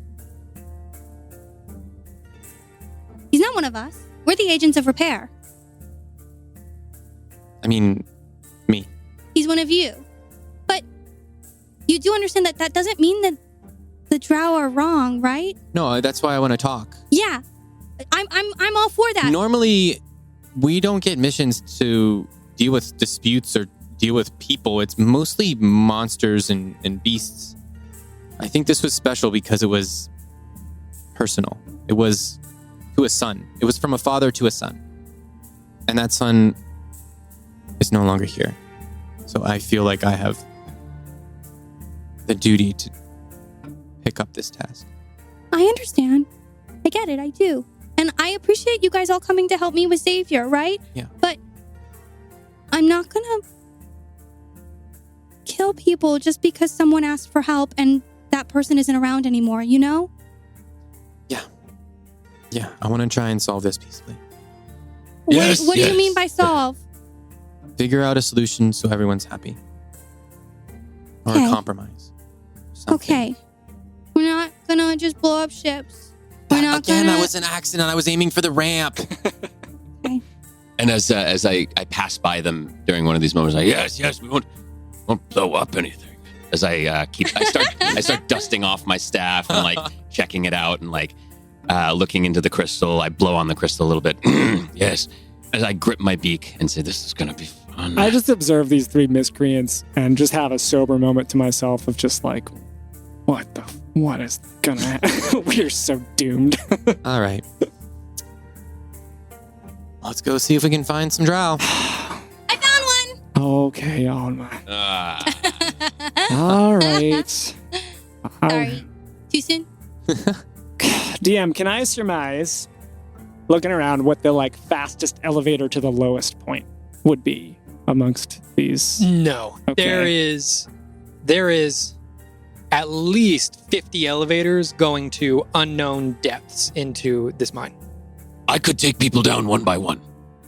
He's not one of us. We're the agents of repair. I mean, me. He's one of you. But you do understand that that doesn't mean that the Drow are wrong, right? No, that's why I want to talk. Yeah. I'm all for that. Normally, we don't get missions to deal with disputes or deal with people. It's mostly monsters and beasts. I think this was special because it was personal. It was to a son. It was from a father to a son. And that son is no longer here. So I feel like I have the duty to pick up this task. I understand. I get it. I do. And I appreciate you guys all coming to help me with Xavier, right? Yeah. But I'm not gonna kill kill people just because someone asked for help and that person isn't around anymore, you know? Yeah, I want to try and solve this peacefully. Yes, What do you yes. mean by solve? Figure out a solution so everyone's happy. Or Okay. a compromise. Something. Okay. We're not gonna just blow up ships. We're not Again, gonna... that was an accident. I was aiming for the ramp. And as I pass by them during one of these moments, yes, we won't blow up anything. As I start dusting off my staff and like checking it out and like looking into the crystal. I blow on the crystal a little bit. Yes. As I grip my beak and say, "This is gonna be fun." I just observe these three miscreants and just have a sober moment to myself of just like, what is gonna happen? We're so doomed. All right. Let's go see if we can find some drow. I found one! Okay, on my. Ah. All right. Sorry. Too soon? DM, can I surmise, looking around, what the like fastest elevator to the lowest point would be amongst these? No. Okay. There is at least 50 elevators going to unknown depths into this mine. I could take people down one by one.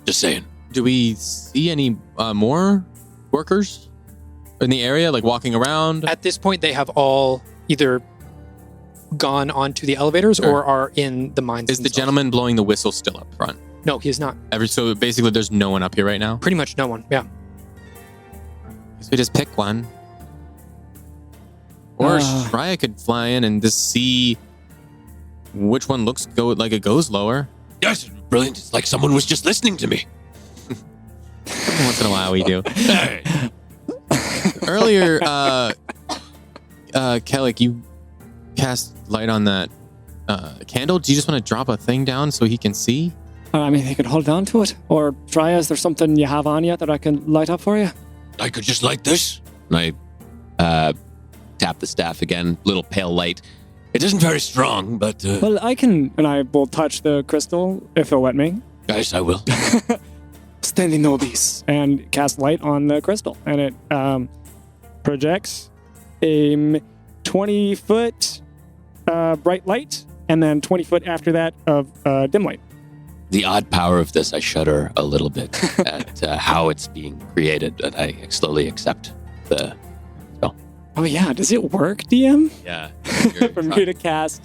Just saying. Do we see any more workers in the area, like walking around? At this point, they have all either gone onto the elevators Sure. or are in the mines. Is the themselves. gentleman blowing the whistle still up front? No, he is not. So basically, there's no one up here right now? Pretty much no one. Yeah. So we just pick one. Or Shreya could fly in and just see which one like it goes lower. Yes, brilliant. It's like someone was just listening to me. Once in a while we do. Hey. Earlier, Kellic, you cast light on that candle. Do you just want to drop a thing down so he can see? I mean, they could hold on to it. Or try, is there something you have on yet that I can light up for you? I could just like this. And I tap the staff again. Little pale light. It isn't very strong, but Well, I can, and I will touch the crystal if it'll let me. guys, I will. Standing nobis, and cast light on the crystal, and it projects a 20-foot bright light, and then 20 foot after that of dim light. The odd power of this, I shudder a little bit at how it's being created, but I slowly accept the spell. Oh yeah, does it work, DM? Yeah. For me to cast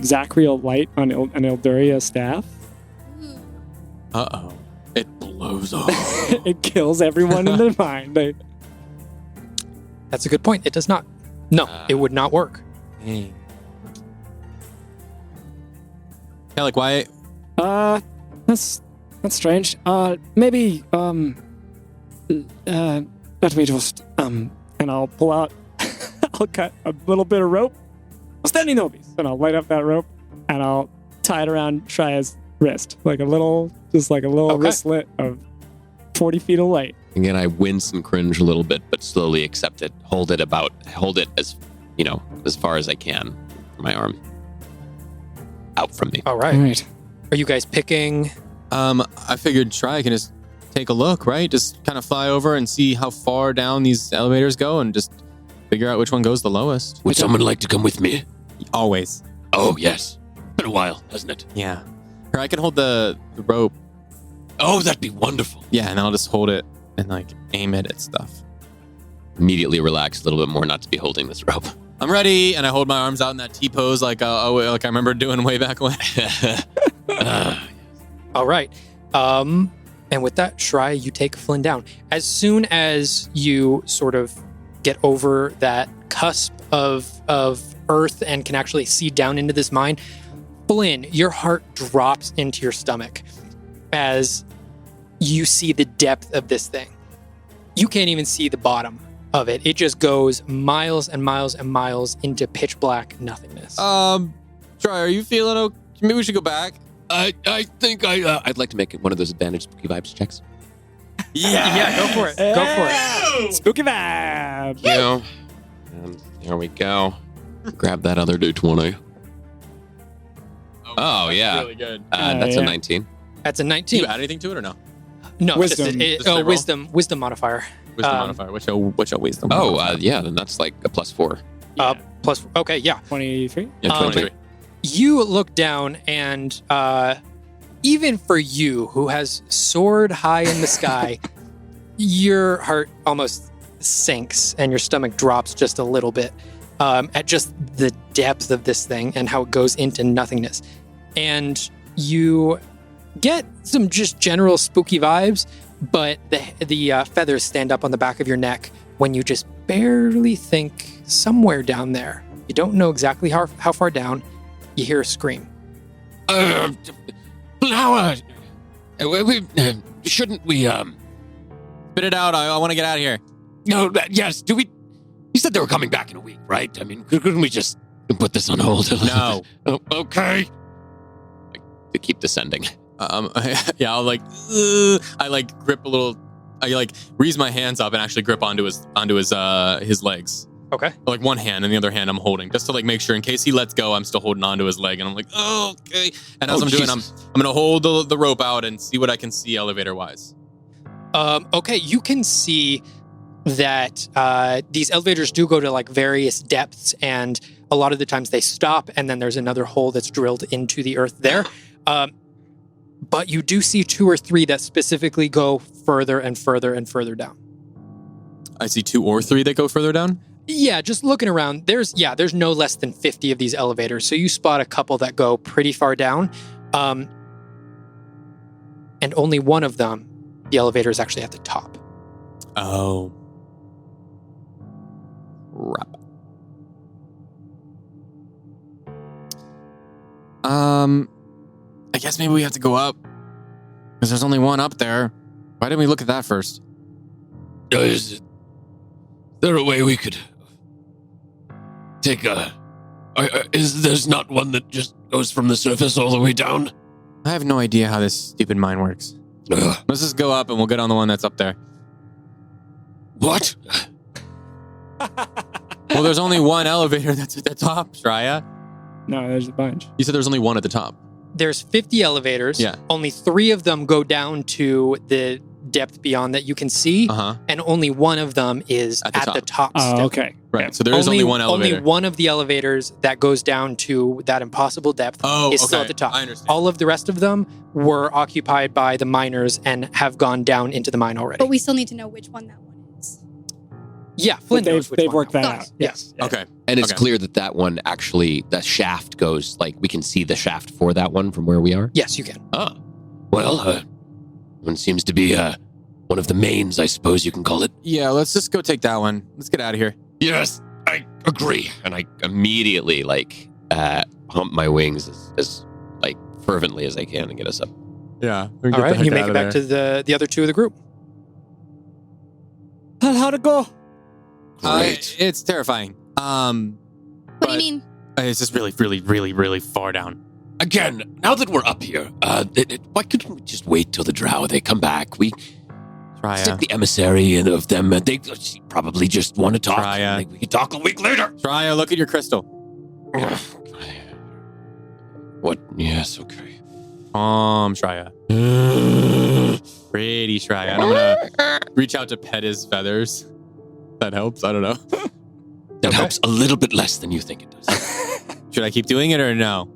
Zachriel light on an Ilduria staff? Uh-oh. It blows off. It kills everyone in the mine. That's a good point. It does not. No, it would not work. Hey. Kellic, why? That's strange. Maybe let me just and I'll pull out. I'll cut a little bit of rope. Standing nobis, and I'll light up that rope, and I'll tie it around Shreya's wrist, like a little wristlet of 40 feet of light. Again, I wince and cringe a little bit, but slowly accept it. Hold it as as far as I can from my arm. Out from me. All right. All right. Are you guys picking? I figured Shreya can just take a look, right? Just kind of fly over and see how far down these elevators go and just figure out which one goes the lowest. Would someone like to come with me? Always. Oh, yes. Been a while, hasn't it? Yeah. Or I can hold the rope. Oh, that'd be wonderful. Yeah, and I'll just hold it and like aim it at stuff. Immediately relax a little bit more not to be holding this rope. I'm ready, and I hold my arms out in that T-pose like I remember doing way back when. All right. And with that, Shreya, you take Flynn down. As soon as you sort of get over that cusp of earth and can actually see down into this mine, Flynn, your heart drops into your stomach as you see the depth of this thing. You can't even see the bottom of it. It just goes miles and miles and miles into pitch black nothingness. Try, are you feeling okay? Maybe we should go back. I think I'd like to make it one of those advantage spooky vibes checks. Yeah, go for it. Go for it. Spooky vibe. And there we go. Grab that other D20. Oh, yeah. Really good. That's a yeah. 19. That's a Do 19. you add anything to it or no? No, Wisdom. Just Just a roll? wisdom modifier. Wisdom modifier. What's your wisdom? Oh, modifier? yeah, then that's like a +4. Plus, okay, yeah. 23. Yeah, 23. You look down, and even for you, who has soared high in the sky, your heart almost sinks and your stomach drops just a little bit at just the depth of this thing and how it goes into nothingness. And you get some just general spooky vibes, but the feathers stand up on the back of your neck when you just barely think somewhere down there. You don't know exactly how far down. You hear a scream. Flower! Shouldn't we, Spit it out. I want to get out of here. No, yes, do we... You said they were coming back in a week, right? I mean, couldn't we just put this on hold? No. Oh, okay. To keep descending. Yeah, I'll I grip a little. I raise my hands up and actually grip onto his legs. Okay. Like one hand and the other hand I'm holding, just to make sure in case he lets go, I'm still holding onto his leg. And I'm like, oh, okay. And as I'm doing, I'm gonna hold the rope out and see what I can see elevator wise. Okay, you can see that these elevators do go to various depths, and a lot of the times they stop, and then there's another hole that's drilled into the earth there. But you do see 2 or 3 that specifically go further and further and further down. I see 2 or 3 that go further down. Yeah, just looking around, there's no less than 50 of these elevators. So you spot a couple that go pretty far down. And only one of them, the elevator is actually at the top. Oh. Crap. I guess maybe we have to go up. Because there's only one up there. Why didn't we look at that first? Is there a way we could take there's not one that just goes from the surface all the way down? I have no idea how this stupid mine works. Let's just go up and we'll get on the one that's up there. What? Well, there's only one elevator that's at the top, Shreya. No, there's a bunch. You said there's only one at the top. There's 50 elevators. Yeah. Only 3 of them go down to the depth beyond that you can see. Uh-huh. And only one of them is at the top Oh, still. okay. Right. Yeah. So there is only one elevator. Only one of the elevators that goes down to that impossible depth is still at the top. I understand. All of the rest of them were occupied by the miners and have gone down into the mine already. But we still need to know which one that one is. Yeah, But Flynn knows which they've one worked that one out. is. Yes. Yeah. Okay. And it's Okay. clear that one actually, the shaft goes, we can see the shaft for that one from where we are? Yes, you can. Ah. Well, one seems to be one of the mains, I suppose you can call it. Yeah, let's just go take that one. Let's get out of here. Yes, I agree. And I immediately, pump my wings as fervently as I can and get us up. Yeah. All right, you make it back to the other 2 of the group. How'd it go? Great. It's terrifying. What do you mean? It's just really, really, really, really far down. Again, now that we're up here, why couldn't we just wait till the Drow, they come back? We Shreya. stick the emissary in of them, and they probably just want to talk. Shreya. We can talk a week later. Shreya, look at your crystal. What? Yes, okay. Shreya. Pretty Shreya. And I'm gonna reach out to pet his feathers. That helps. I don't know. That helps a little bit less than you think it does. Should I keep doing it or no?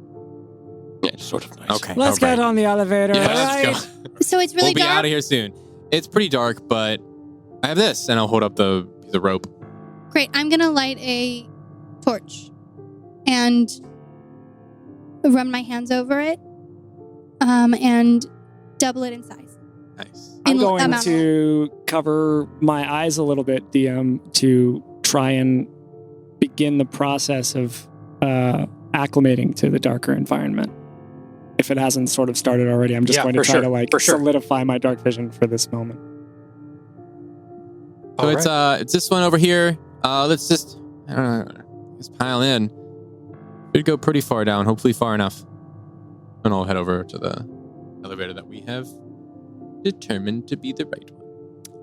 Yeah, it's sort of nice. Okay. Let's all right. get on the elevator. Yeah, all right? let's go. So it's really We'll be dark? out of here soon. It's pretty dark, but I have this, and I'll hold up the rope. Great. I'm going to light a torch and run my hands over it and double it in size. Nice. I'm In going amount. to cover my eyes a little bit, DM, to try and begin the process of acclimating to the darker environment. If it hasn't sort of started already, I'm just Yeah, going to for try sure, to for sure. solidify my dark vision for this moment. So All it's this one over here. Let's just just pile in. Should go pretty far down, hopefully far enough. And I'll head over to the elevator that we have determined to be the right one.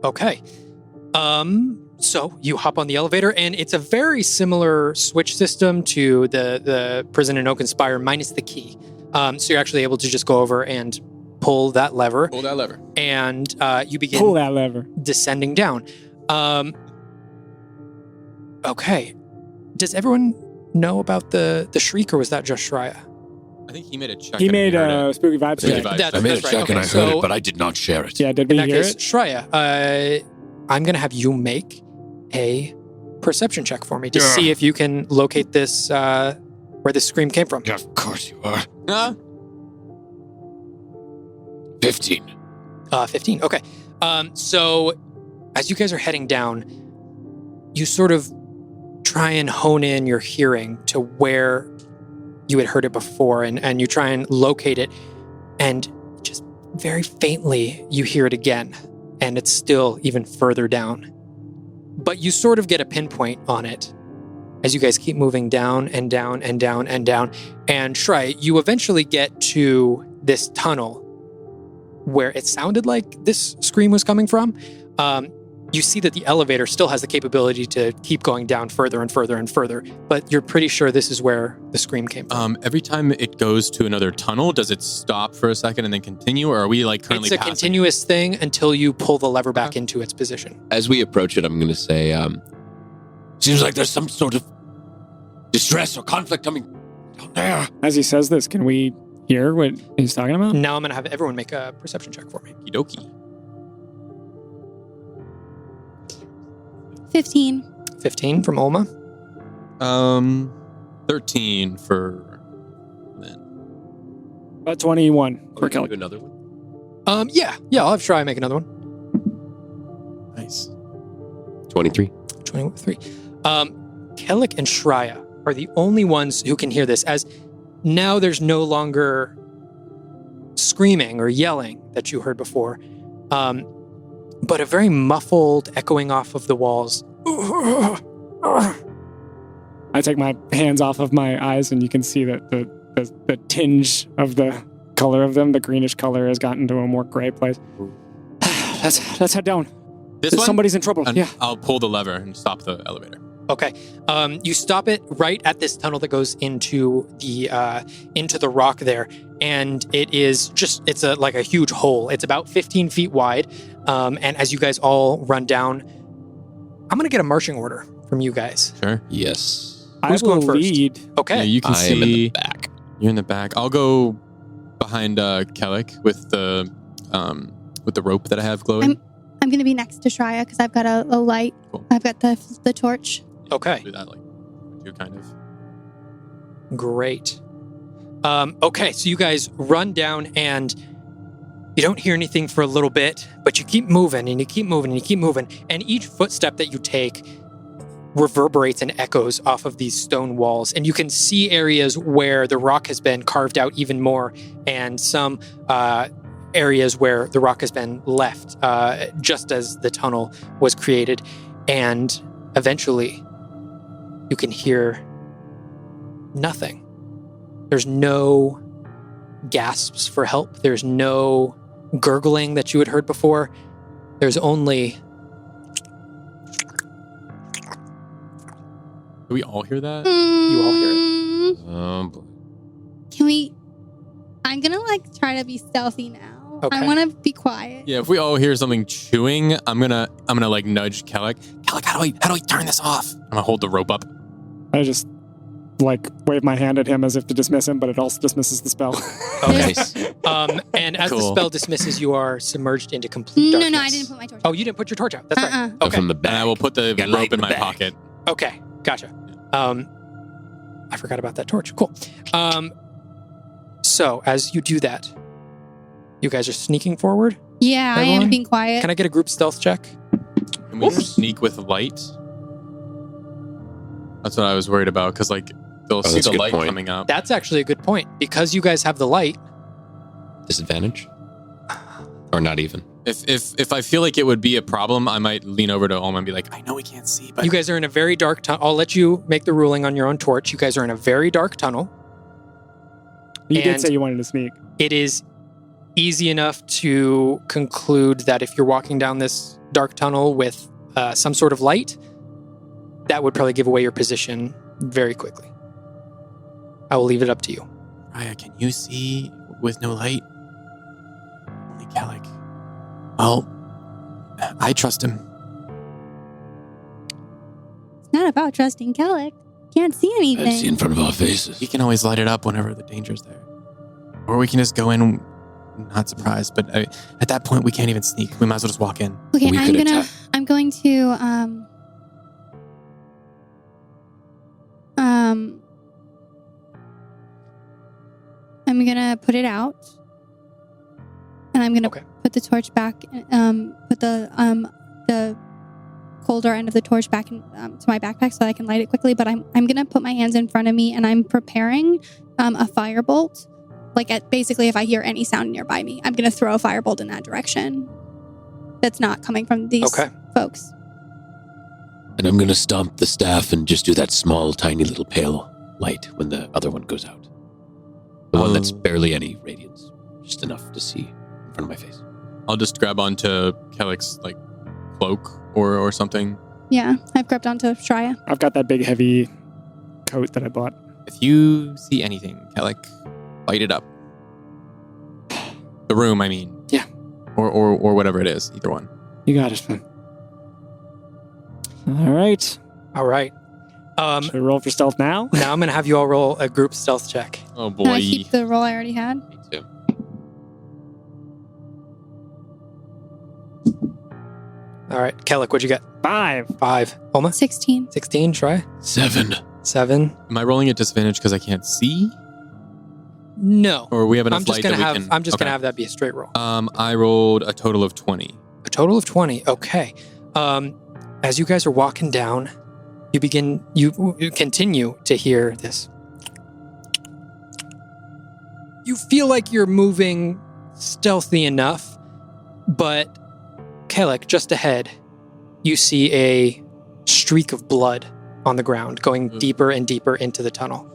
Okay. So you hop on the elevator, and it's a very similar switch system to the prison in Oaken Spire, minus the key. So you're actually able to just go over and pull that lever, Pull that lever. and you begin Pull that lever. descending down. Okay. Does everyone know about the shriek, or was that just Shreya? I think he made a check. He and made we heard a it. spooky vibes Spooky check. vibes. That- I made a that's right. check and Okay, I heard so- it, but I did not share it. Yeah, did In we that hear case, it? Shreya, I'm going to have you make a perception check for me to Yeah. see if you can locate this, where this scream came from. Yeah, of course you are. Huh? 15. 15. Okay. So as you guys are heading down, you sort of try and hone in your hearing to where you had heard it before, and you try and locate it, and just very faintly you hear it again, and it's still even further down. But you sort of get a pinpoint on it as you guys keep moving down and down and down and down. And Shrey, you eventually get to this tunnel where it sounded like this scream was coming from. You see that the elevator still has the capability to keep going down further and further and further, but you're pretty sure this is where the scream came from. Every time it goes to another tunnel, does it stop for a second and then continue, or are we like currently It's a passing? continuous thing until you pull the lever back into its position. As we approach it, I'm going to say, Seems like there's some sort of distress or conflict coming down there. As he says this, can we hear what he's talking about? Now I'm going to have everyone make a perception check for me. Okie dokie. 15. 15 from Olma. 13 for Lynn. About 21 for Kelly. do another one. Yeah, I'll have Shry make another one. Nice. 23. 23. Kellic and Shreya are the only ones who can hear this, as now there's no longer screaming or yelling that you heard before, but a very muffled echoing off of the walls. I take my hands off of my eyes, and you can see that the tinge of the color of them, the greenish color, has gotten to a more gray place. Let's head down. This one? Somebody's in trouble. And Yeah. I'll pull the lever and stop the elevator. Okay. You stop it right at this tunnel that goes into the rock there, and it's like a huge hole. It's about 15 feet wide, and as you guys all run down, I'm gonna get a marching order from you guys. Sure. Yes. Who's I will going first? lead. Okay. Yeah, you can I am in the see back. you're in the back. I'll go behind Kellic with the rope that I have glowing. I'm going to be next to Shreya because I've got a light. Cool. I've got the torch. Okay. Do that like you kind of. Great. Okay, so you guys run down, and you don't hear anything for a little bit, but you keep moving and you keep moving and you keep moving, and each footstep that you take reverberates and echoes off of these stone walls, and you can see areas where the rock has been carved out even more, and some areas where the rock has been left just as the tunnel was created, and eventually you can hear nothing. There's no gasps for help. There's no gurgling that you had heard before. There's only... Do we all hear that? You all hear it. Boy. Can we... I'm going to try to be stealthy now. Okay. I want to be quiet. Yeah, if we all hear something chewing, I'm gonna nudge Kellic. Kellic, how do I turn this off? I'm gonna hold the rope up. I just wave my hand at him as if to dismiss him, but it also dismisses the spell. Okay. Nice. And as the Cool. spell dismisses, you are submerged into complete darkness. No, I didn't put my torch. Oh, you didn't put your torch out. That's right. Go Okay. from the back. And I will put the Got light rope in in the my back. pocket. Okay. Gotcha. I forgot about that torch. Cool. So as you do that, you guys are sneaking forward. Yeah, I Everyone? am being quiet. Can I get a group stealth check? Can we sneak with light? That's what I was worried about, because they'll see that's a the good light point. coming up. That's actually a good point. Because you guys have the light, Disadvantage? Or not even? If I feel like it would be a problem, I might lean over to Alma and be like, I know we can't see, but you guys are in a very dark tunnel. I'll let you make the ruling on your own torch. You guys are in a very dark tunnel. You did And- say you wanted to sneak. It is easy enough to conclude that if you're walking down this dark tunnel with some sort of light, that would probably give away your position very quickly. I will leave it up to you. Raya, can you see with no light? Well, I trust him. It's not about trusting Kellic. Can't see anything. Can't see in front of our faces. He can always light it up whenever the danger's there. Or we can just go in not surprised, but at that point we can't even sneak. We might as well just walk in. Okay, We could attack. I'm going to I'm gonna put it out, and I'm gonna Okay. put the torch back. Put the colder end of the torch back to my backpack so I can light it quickly. But I'm gonna put my hands in front of me, and I'm preparing a firebolt. Like basically, if I hear any sound nearby me, I'm gonna throw a firebolt in that direction. That's not coming from these folks. And I'm going to stomp the staff and just do that small, tiny little pale light when the other one goes out. The one that's barely any radiance. Just enough to see in front of my face. I'll just grab onto Kellic's like cloak or something. Yeah, I've grabbed onto Shreya. I've got that big heavy coat that I bought. If you see anything, Kellic, light it up. The room, I mean. Yeah. Or whatever it is, either one. You got it, Finn. All right. All right. Should we roll for stealth now? Now I'm going to have you all roll a group stealth check. Oh boy. Can I keep the roll I already had? Me too. All right. Kellic, what'd you get? 5. 5. Oma? 16. 16. Try. 7. 7. Am I rolling at disadvantage because I can't see? No. Or we have enough I'm just light gonna that have we can... I'm just Okay. gonna have that be a straight roll. I rolled a total of 20. A total of 20. Okay. As you guys are walking down, you continue to hear this. You feel like you're moving stealthy enough, but Kellic, just ahead, you see a streak of blood on the ground going deeper and deeper into the tunnel.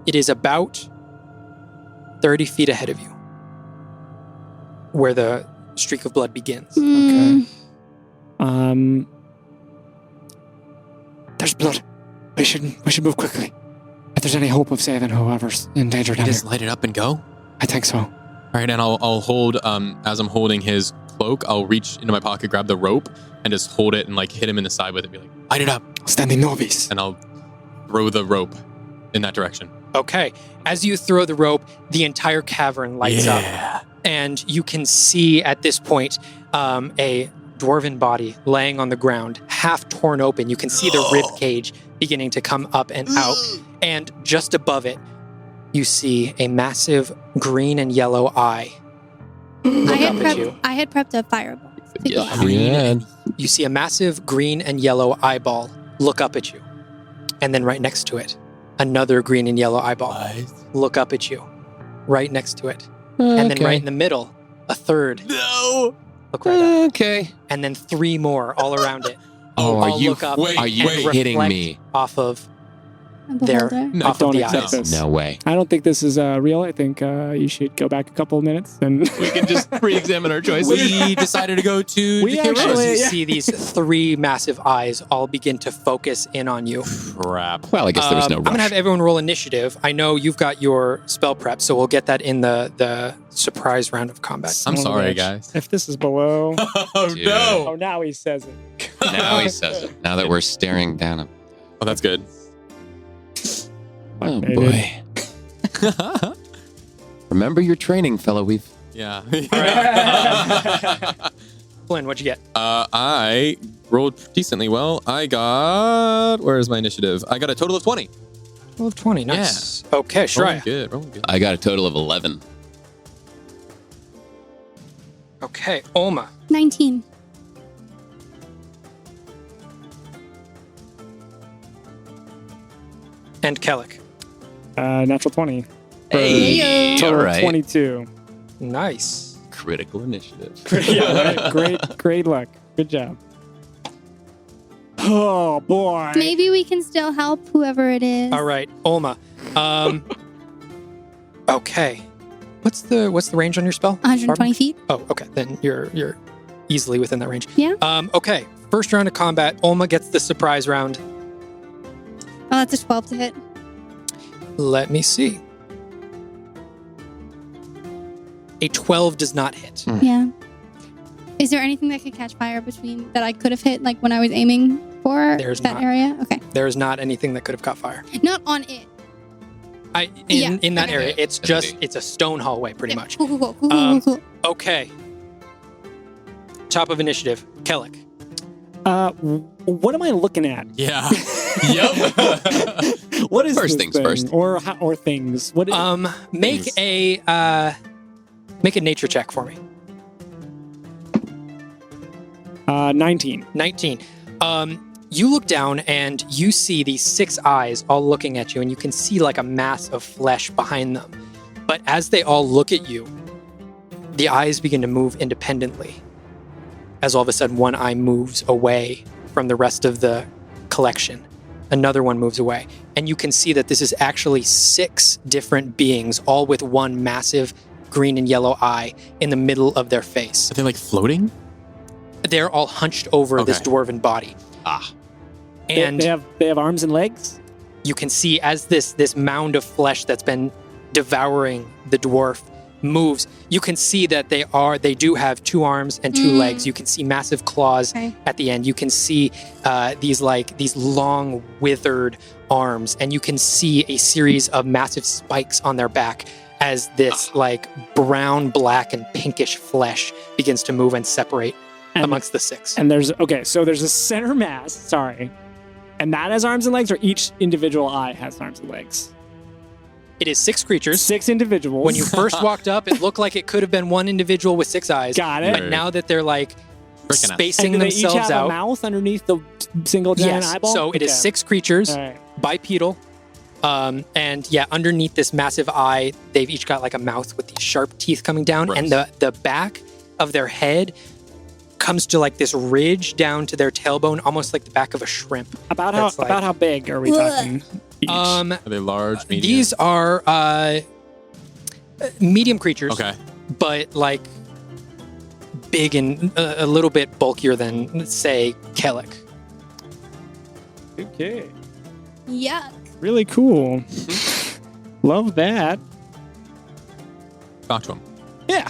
It is about 30 feet ahead of you, where the streak of blood begins. Mm. There's blood. We should move quickly. If there's any hope of saving whoever's in danger down Just here. light it up and go? I think so. All right, and I'll hold, as I'm holding his cloak, I'll reach into my pocket, grab the rope, and just hold it and like hit him in the side with it, be like, light it up. Standing novice. And I'll throw the rope in that direction. Okay. As you throw the rope, the entire cavern lights up. And you can see at this point a dwarven body laying on the ground, half torn open. You can see the rib cage beginning to come up and out. And just above it, you see a massive green and yellow eye look up at you. I had prepped a firebolt. You see a massive green and yellow eyeball look up at you. And then right next to it, another green and yellow eyeball look up at you. Right next to it. And then right in the middle, a third. No! Look right up. Okay. And then 3 more all around it. Oh, all look up are you and kidding reflect me? off of Beholder. I off of don't the accept eyes. this. No way. I don't think this is real. I think you should go back a couple of minutes and We can just re-examine our choices. We decided to go to We Decay actually- Rose. You yeah. see these 3 massive eyes all begin to focus in on you. Crap. Well, I guess there was no I'm rush. going to have everyone roll initiative. I know you've got your spell prep, so we'll get that in the surprise round of combat. I'm Son of a sorry, bitch. guys. If this is below, Oh, Dude. oh, now he says it. Now he says it. Now that we're staring down him. Oh, that's good. Oh, Maybe. boy. Remember your training, fellow. We've Yeah. Flynn, what'd you get? I rolled decently well. I got... Where is my initiative? I got a total of 20. Roll of 20. Nice. Okay, Rolling Shreya. good. Rolling good. I got a total of 11. Okay, Olma. 19. And Kellic. Natural 20. Hey, Total all of right. 22. Nice. Critical initiative. Yeah, right. Great luck. Good job. Oh boy. Maybe we can still help whoever it is. All right, Olma. Okay. What's the range on your spell? 120 feet. Oh, okay. Then you're easily within that range. Yeah. Okay. First round of combat, Olma gets the surprise round. Oh, that's a 12 to hit. Let me see. A 12 does not hit. Yeah. Is there anything that could catch fire between that I could have hit, like when I was aiming for There's that not. area? Okay. There is not anything that could have caught fire. Not on it. In that okay. area, it's a stone hallway, pretty Yeah. much. Cool. Okay. Top of initiative, Kellic. What am I looking at? Yeah. Yep. What is First this things thing? first. Or things? What? Make Things. make a nature check for me. 19. 19. You look down and you see these 6 eyes all looking at you, and you can see like a mass of flesh behind them. But as they all look at you, the eyes begin to move independently. As all of a sudden, one eye moves away from the rest of the collection. Another one moves away. And you can see that this is actually 6 different beings, all with one massive green and yellow eye in the middle of their face. Are they like floating? They're all hunched over this Okay. dwarven body. And they have arms and legs. you can see as this mound of flesh that's been devouring the dwarf moves, you can see that they do have 2 arms and 2 legs. You can see massive claws at the end. You can see these long withered arms, and you can see a series of massive spikes on their back as this like brown, black, and pinkish flesh begins to move and separate amongst the 6. And there's so there's a center mass. Sorry, and that has arms and legs, or each individual eye has arms and legs. It is 6 creatures. 6 individuals. When you first walked up, it looked like it could have been one individual with 6 eyes. Got it. But now that they're like Freaking out. spacing and do they each themselves have out. a mouth underneath the single giant Yes. eyeball. So it is Okay. 6 creatures, All right. bipedal. And yeah, underneath this massive eye, they've each got like a mouth with these sharp teeth coming down. Gross. And the back of their head comes to like this ridge down to their tailbone, almost like the back of a shrimp. About That's like- how big are we talking? Each? Are they large, medium? These are medium creatures, Okay. but like big and a little bit bulkier than, let's say, Kellic. Okay. Yuck. Really cool. Love that. Talk to him. Yeah.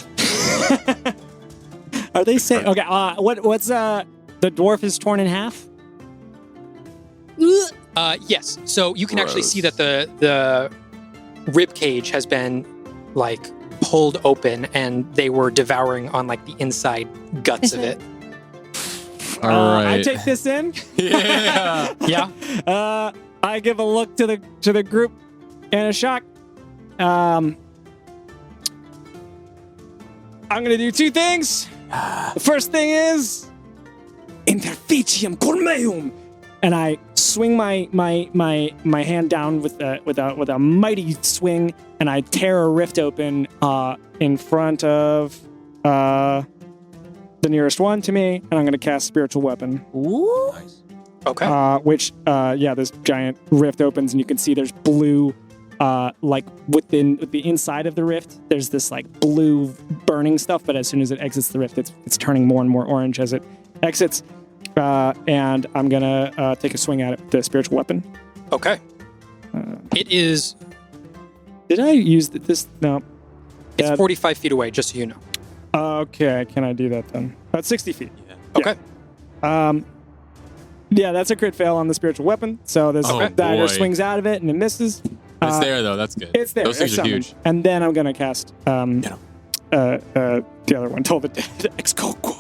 Are they saying okay? What's the dwarf is torn in half? Yes. So you can actually Gross. see that the rib cage has been like pulled open, and they were devouring on like the inside guts of it. All right. I take this in. Yeah. Yeah. I give a look to the group and a shock. I'm gonna do 2 things. The first thing is interficium cormeum, and I swing my hand down with a mighty swing, and I tear a rift open in front of the nearest one to me, and I'm gonna cast spiritual weapon. Nice. Okay. Which this giant rift opens, and you can see there's blue, like within the inside of the rift. There's this like blue burning stuff, but as soon as it exits the rift, it's turning more and more orange as it exits. And I'm gonna take a swing at it with the spiritual weapon. Okay. It is. Did I use this? No. It's Yeah. 45 feet away, just so you know. Okay, can I do that then? About 60 feet. Okay. Yeah, that's a crit fail on the spiritual weapon. So this Oh, dagger boy. swings out of it and it misses. It's there though. That's good. It's there. Those things it's are summoned. huge. And then I'm gonna cast Get 'em. the other one, Toll the Dead, Ex Coco.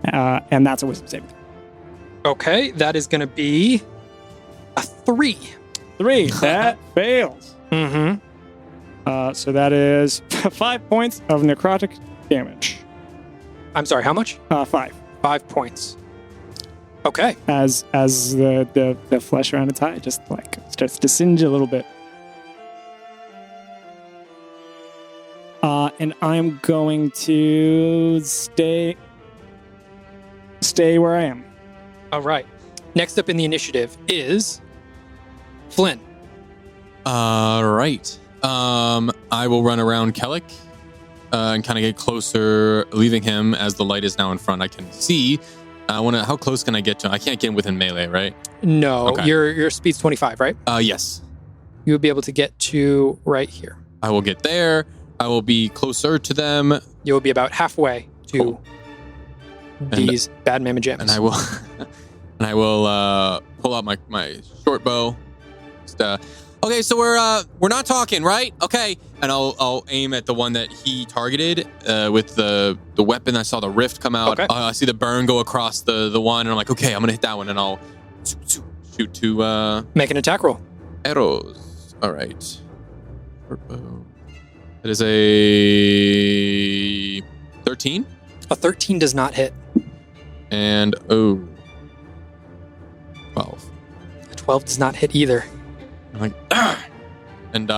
And that's a wisdom saving. Okay. That is going to be a 3. 3. That fails. Mm-hmm. So that is 5 points of necrotic damage. I'm sorry. How much? 5. 5 points. Okay. As the flesh around its eye just like starts to singe a little bit. And I'm going to stay where I am. All right. Next up in the initiative is Flynn. All right. I will run around Kellic and kind of get closer, leaving him as the light is now in front. I can see. How close can I get to him? I can't get within melee, right? No, Okay. your speed's 25, right? Yes. You would be able to get to right here. I will get there. I will be closer to them, You'll be about halfway to Cool. these bad mamma jams. and I will, pull out my short bow. Just, okay, so we're not talking, right? Okay, and I'll aim at the one that he targeted with the weapon. I saw the rift come out. Okay. I see the burn go across the one, and I'm like, okay, I'm gonna hit that one, and I'll shoot 2 Make an attack roll. arrows. All right. Short bow. That is a 13. A 13 does not hit. And 12. A 12 does not hit either. I'm like, ah! And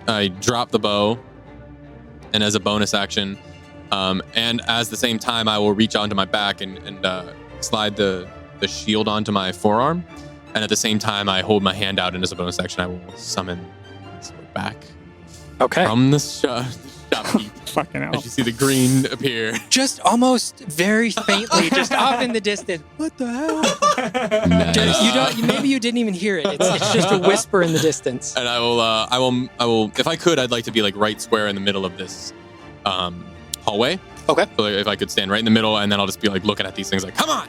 I drop the bow, and as a bonus action, and as the same time, I will reach onto my back and slide the shield onto my forearm, and at the same time, I hold my hand out, and as a bonus action, I will summon the sword back Okay. from the shop heap. Fucking hell. As you see the green appear. Just almost very faintly, just off in the distance. What the hell? Nice. Maybe you didn't even hear it. It's just a whisper in the distance. And I will. If I could, I'd like to be like right square in the middle of this hallway. Okay. So if I could stand right in the middle, and then I'll just be like looking at these things, like, come on.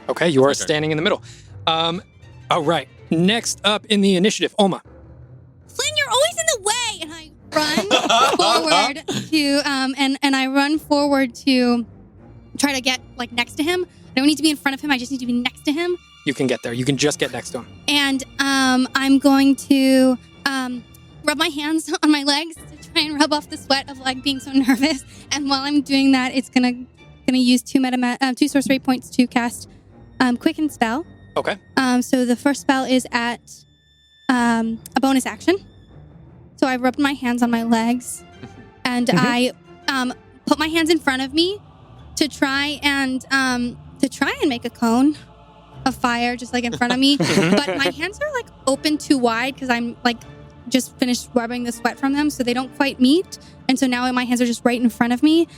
Okay, you are Okay. standing in the middle. All right. Next up in the initiative, Oma. Flynn, you're always in the way, and I run forward to and I run forward to try to get like next to him. I don't need to be in front of him. I just need to be next to him. You can get there. You can just get next to him. And I'm going to rub my hands on my legs to try and rub off the sweat of like being so nervous. And while I'm doing that, it's gonna use 2 sorcery points to cast Quicken Spell. Okay. So the first spell is at a bonus action. So I rubbed my hands on my legs, and I put my hands in front of me to try and make a cone of fire just like in front of me. But my hands are like open too wide because I'm like just finished rubbing the sweat from them, so they don't quite meet. And so now my hands are just right in front of me.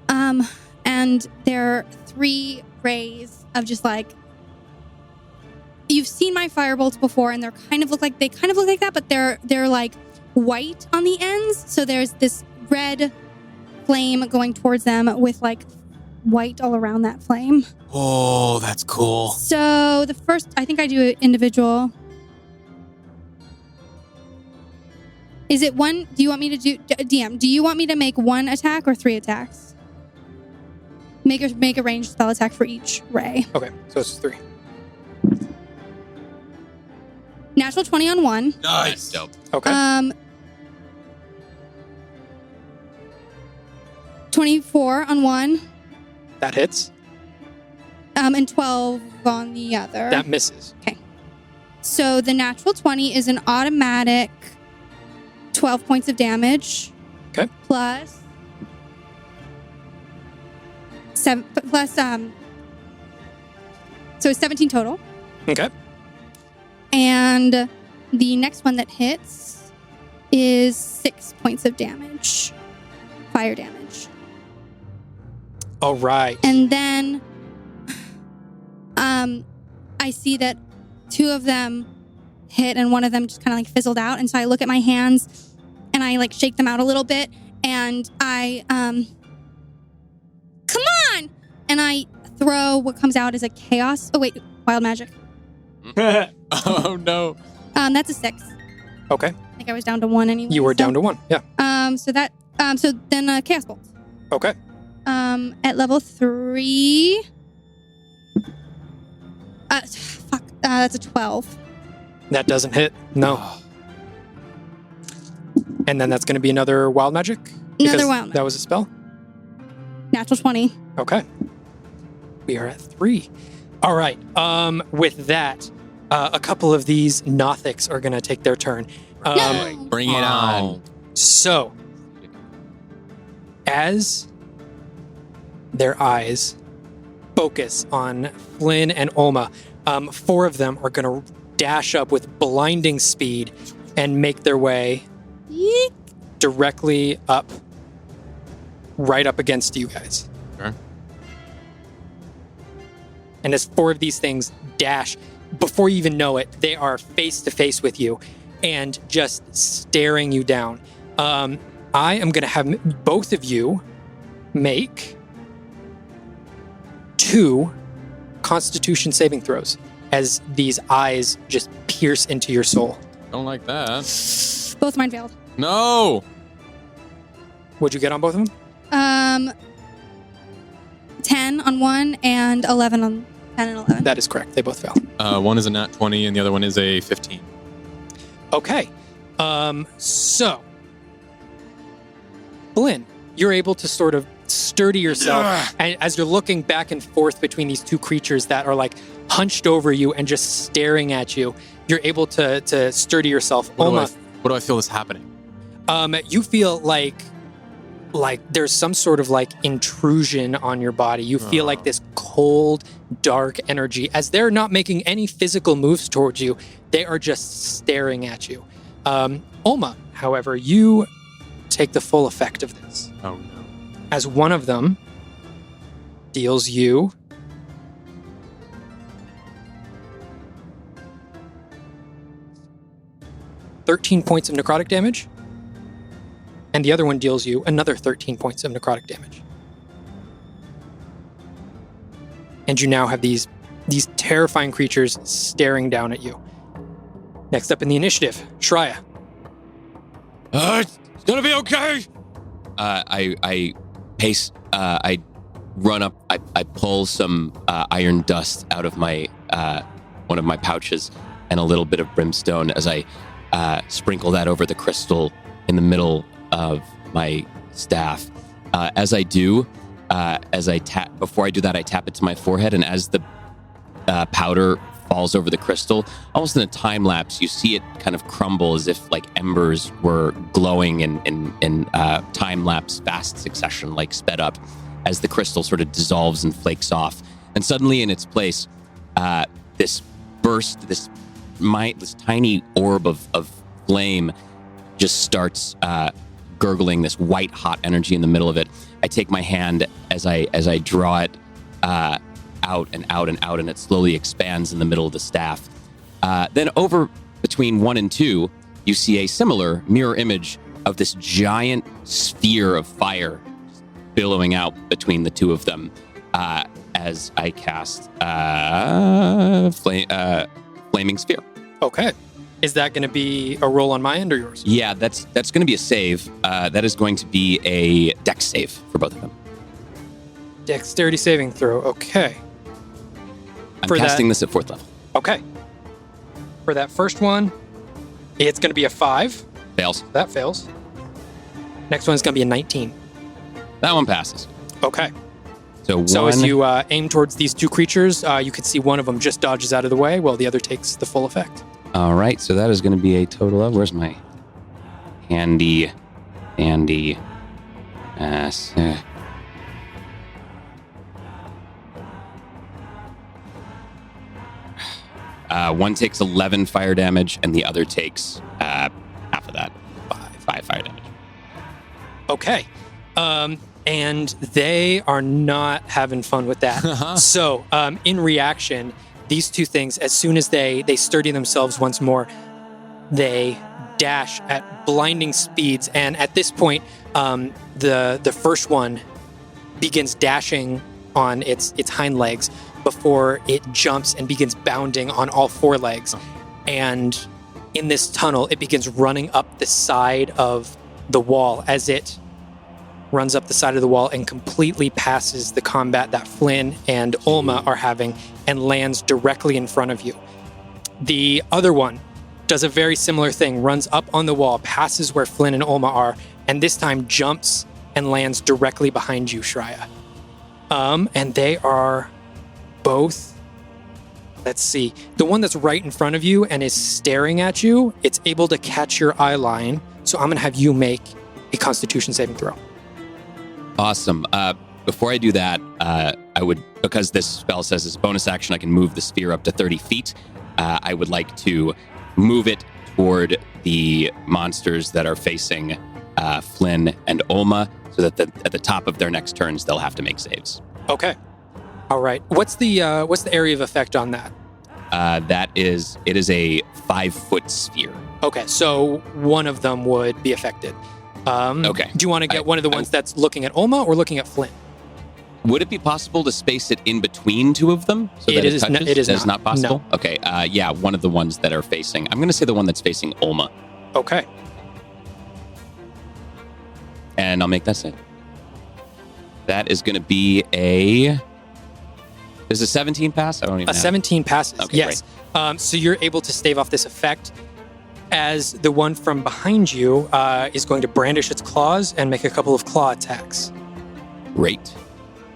And there are 3 rays of just like. You've seen my firebolts before, and they kind of look like that, but they're like white on the ends. So there's this red flame going towards them with like white all around that flame. Oh, that's cool. So the first, I think I do it individual. Is it one? Do you want me to do DM? Do you want me to make 1 attack or 3 attacks? Make a ranged spell attack for each ray. Okay, so it's 3. Natural 20 on 1. Nice. Dope. Okay. 24 on 1. That hits. And 12 on the other. That misses. So the natural 20 is an automatic 12 points of damage. Okay. Plus 7 so it's 17 total. Okay. And the next one that hits is 6 points of damage. Fire damage. All right. And then I see that 2 of them hit and one of them just kind of like fizzled out. And so I look at my hands and I like shake them out a little bit. And I, come on! And I throw what comes out as a chaos. Oh, wait, wild magic. Oh, no. That's a 6. Okay. I think I was down to 1 anyway. You were down to 1. Yeah. So then chaos bolt. Okay. At level 3. That's a 12. That doesn't hit. No. And then that's going to be another wild magic? Because Another wild magic. That was a spell? Natural 20. Okay. We are at 3. All right. With that, a couple of these Nothics are going to take their turn. No. Bring it on. So, as their eyes focus on Flynn and Oma, 4 of them are going to dash up with blinding speed and make their way Yeek. directly up, right up against you guys. Sure. And as 4 of these things dash, before you even know it, they are face to face with you. and just staring you down. I am going to have both of you make 2 Constitution saving throws as these eyes just pierce into your soul. Don't like that. Both mine failed. No. What'd you get on both of them? 10 on one and 11 on 10 and 11. That is correct. They both fail. One is a nat 20 and the other one is a 15. Okay. So, Blinn, you're able to sort of sturdy yourself and as you're looking back and forth between these 2 creatures that are like hunched over you and just staring at you. You're able to sturdy yourself. What do I feel is happening? You feel like there's some sort of like intrusion on your body. You feel like this cold, dark energy. As they're not making any physical moves towards you, they are just staring at you. Olma, however, you take the full effect of this. Oh, no. As one of them deals you 13 points of necrotic damage, and the other one deals you another 13 points of necrotic damage. And you now have these terrifying creatures staring down at you. Next up in the initiative, Shreya. It's gonna be okay. I pace. I run up. I pull some iron dust out of my one of my pouches and a little bit of brimstone as I sprinkle that over the crystal in the middle of my staff. As I do, before I do that, I tap it to my forehead, and as the powder falls over the crystal, almost in a time lapse, you see it kind of crumble as if like embers were glowing in time lapse fast succession, like sped up, as the crystal sort of dissolves and flakes off. And suddenly in its place, this tiny orb of flame just starts gurgling this white hot energy in the middle of it. I take my hand as I draw it out and out and out, and it slowly expands in the middle of the staff. Then over between 1 and 2, you see a similar mirror image of this giant sphere of fire billowing out between the 2 of them as I cast Flaming Sphere. Okay. Is that going to be a roll on my end or yours? Yeah, that's going to be a save. That is going to be a dex save for both of them. Dexterity saving throw. Okay. I'm casting this at 4th level. Okay. For that first one, it's going to be a 5. Fails. That fails. Next one's going to be a 19. That one passes. Okay. So as you aim towards these 2 creatures, you can see one of them just dodges out of the way while the other takes the full effect. All right, so that is going to be a total of, where's my handy ass? One takes 11 fire damage, and the other takes half of that, 5 fire damage. Okay. And they are not having fun with that. So, in reaction, these 2 things, as soon as they sturdy themselves once more, they dash at blinding speeds. And at this point, the first one begins dashing on its hind legs before it jumps and begins bounding on all 4 legs. And in this tunnel, it begins running up the side of the wall as it runs up the side of the wall and completely passes the combat that Flynn and Olma are having and lands directly in front of you. The other one does a very similar thing, runs up on the wall, passes where Flynn and Olma are, and this time jumps and lands directly behind you, Shreya. And they are both, let's see, the one that's right in front of you and is staring at you, it's able to catch your eye line, so I'm going to have you make a Constitution saving throw. Awesome. Before I do that, I would, because this spell says as a bonus action, I can move the sphere up to 30 feet. I would like to move it toward the monsters that are facing Flynn and Olma, so that at the top of their next turns, they'll have to make saves. Okay. All right. What's the area of effect on that? It is a 5-foot sphere. Okay, so one of them would be affected. Okay. Do you want to get one of the ones that's looking at Olma or looking at Flynn? Would it be possible to space it in between two of them so It that is touches? not- it is That's not. not possible? Okay, yeah, one of the ones that are facing. I'm going to say the one that's facing Olma, Okay. and I'll make that save. That is going to be a... Is a 17 pass? I don't even A know. 17 passes, Okay, yes. So you're able to stave off this effect as the one from behind you is going to brandish its claws and make a couple of claw attacks. Great.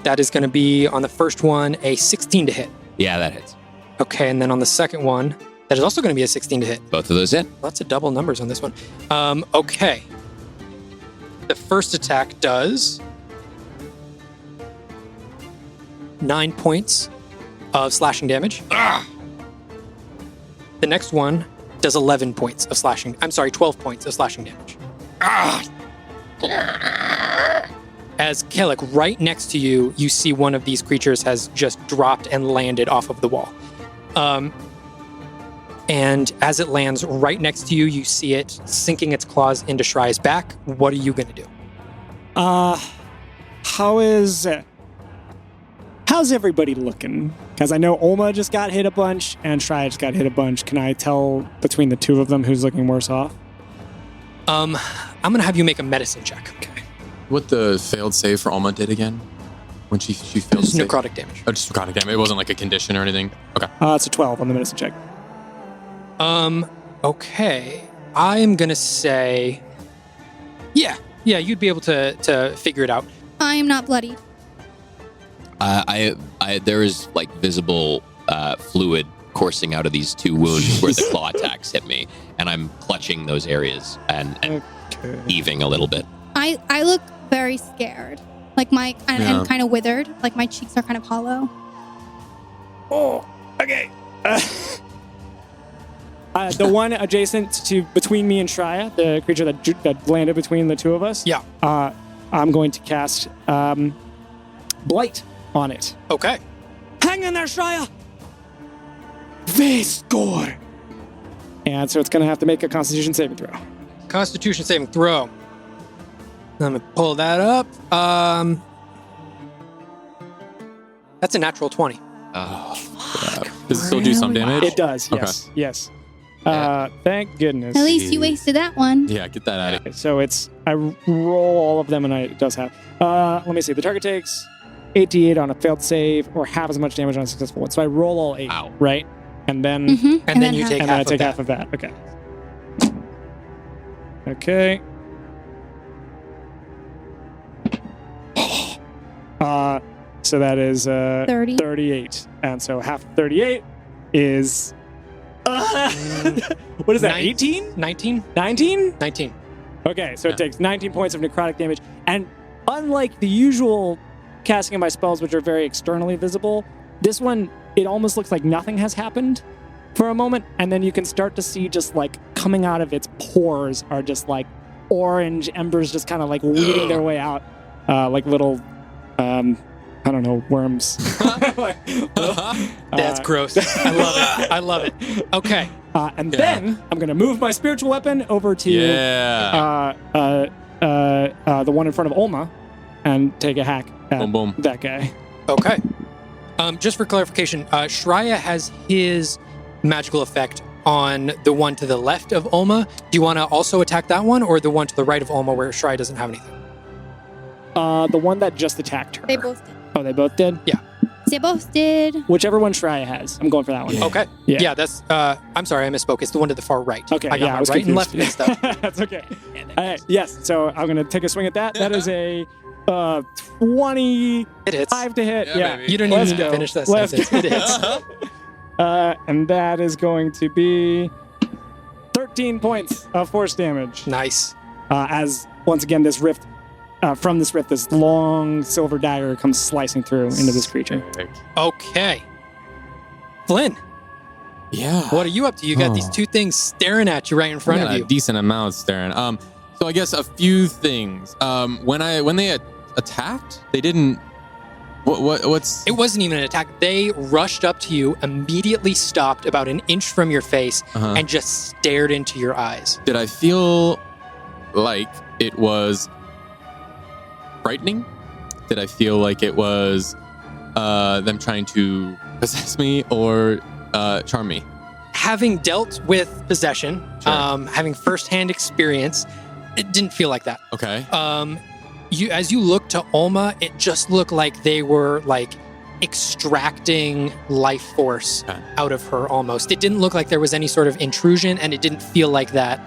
That is going to be, on the first one, a 16 to hit. Yeah, that hits. Okay, and then on the second one, that is also going to be a 16 to hit. Both of those hit. Lots of double numbers on this one. Okay. The first attack does 9 points of slashing damage. The next one does 11 points of slashing. I'm sorry, 12 points of slashing damage. As Kellic, right next to you, you see one of these creatures has just dropped and landed off of the wall. And as it lands right next to you, you see it sinking its claws into Shrai's back. What are you going to do? How's everybody looking? Because I know Olma just got hit a bunch and Shrai just got hit a bunch. Can I tell between the two of them who's looking worse off? I'm going to have you make a medicine check. Okay. What the failed save for Alma did again? When she failed Just to save? necrotic damage. Oh, just necrotic damage. It wasn't like a condition or anything. Okay. It's a 12 on the medicine check. Okay. I'm going to say... Yeah, you'd be able to figure it out. I am not bloodied. There is like visible fluid coursing out of these two wounds where the claw attacks hit me, and I'm clutching those areas and heaving a little bit. I look very scared. Like and kind of withered. Like my cheeks are kind of hollow. Oh, okay. The one adjacent to between me and Shreya, the creature that landed between the two of us. Yeah. I'm going to cast Blight on it. Okay. Hang in there, Shreya! They score! And so it's going to have to make a Constitution saving throw. Constitution saving throw. Let me pull that up. That's a natural 20. Does it still do some damage? It does, yes. Okay. Yes. Thank goodness. At least you wasted that one. Yeah, get that out of here. So I roll all of them, and it does have. Let me see. The target takes 8d8 on a failed save, or half as much damage on a successful one. So I roll all 8, Ow. right? And then, And then you take and then I half take of half of that. Okay. Okay. So that is 30. 38, and so half of 38 is. What is that? 18? 19? 19? 19. Okay, so it takes 19 points of necrotic damage. And unlike the usual casting of my spells, which are very externally visible, this one, it almost looks like nothing has happened for a moment. And then you can start to see just like coming out of its pores are just like orange embers just kind of like weeding their way out like little, I don't know, worms. That's gross. I love it. Okay. And then I'm going to move my spiritual weapon over to the one in front of Olma and take a hack at Boom, boom. that guy. Okay. Just for clarification, Shreya has his magical effect on the one to the left of Olma. Do you want to also attack that one, or the one to the right of Olma where Shreya doesn't have anything? The one that just attacked her. They both did. Oh, they both did? Yeah. They both did. Whichever one Shreya has. I'm going for that one. Yeah. Okay. Yeah. Yeah, that's... I'm sorry, I misspoke. It's the one to the far right. Okay, I got yeah, my I was right and confused. left mixed up. That's okay. All right, yes, so I'm going to take a swing at that. That is a 25 It hits. to hit. Yeah. baby. You don't even Let's need to go. finish that Let's sentence. It hits. And that is going to be 13 points of force damage. Nice. As, once again, this rift, from this rift, this long silver dagger comes slicing through into this creature. Okay. Flynn, Yeah. what are you up to? You got these two things staring at you right in front I got of a you. decent amount staring. So I guess a few things. When they attacked, they didn't What's... It wasn't even an attack. They rushed up to you, immediately stopped about an inch from your face, and just stared into your eyes. Did I feel like it was frightening? Did I feel like it was them trying to possess me or charm me? Having dealt with possession, Sure. having firsthand experience, it didn't feel like that. Okay. As you look to Olma, it just looked like they were like extracting life force out of her almost. It didn't look like there was any sort of intrusion, and it didn't feel like that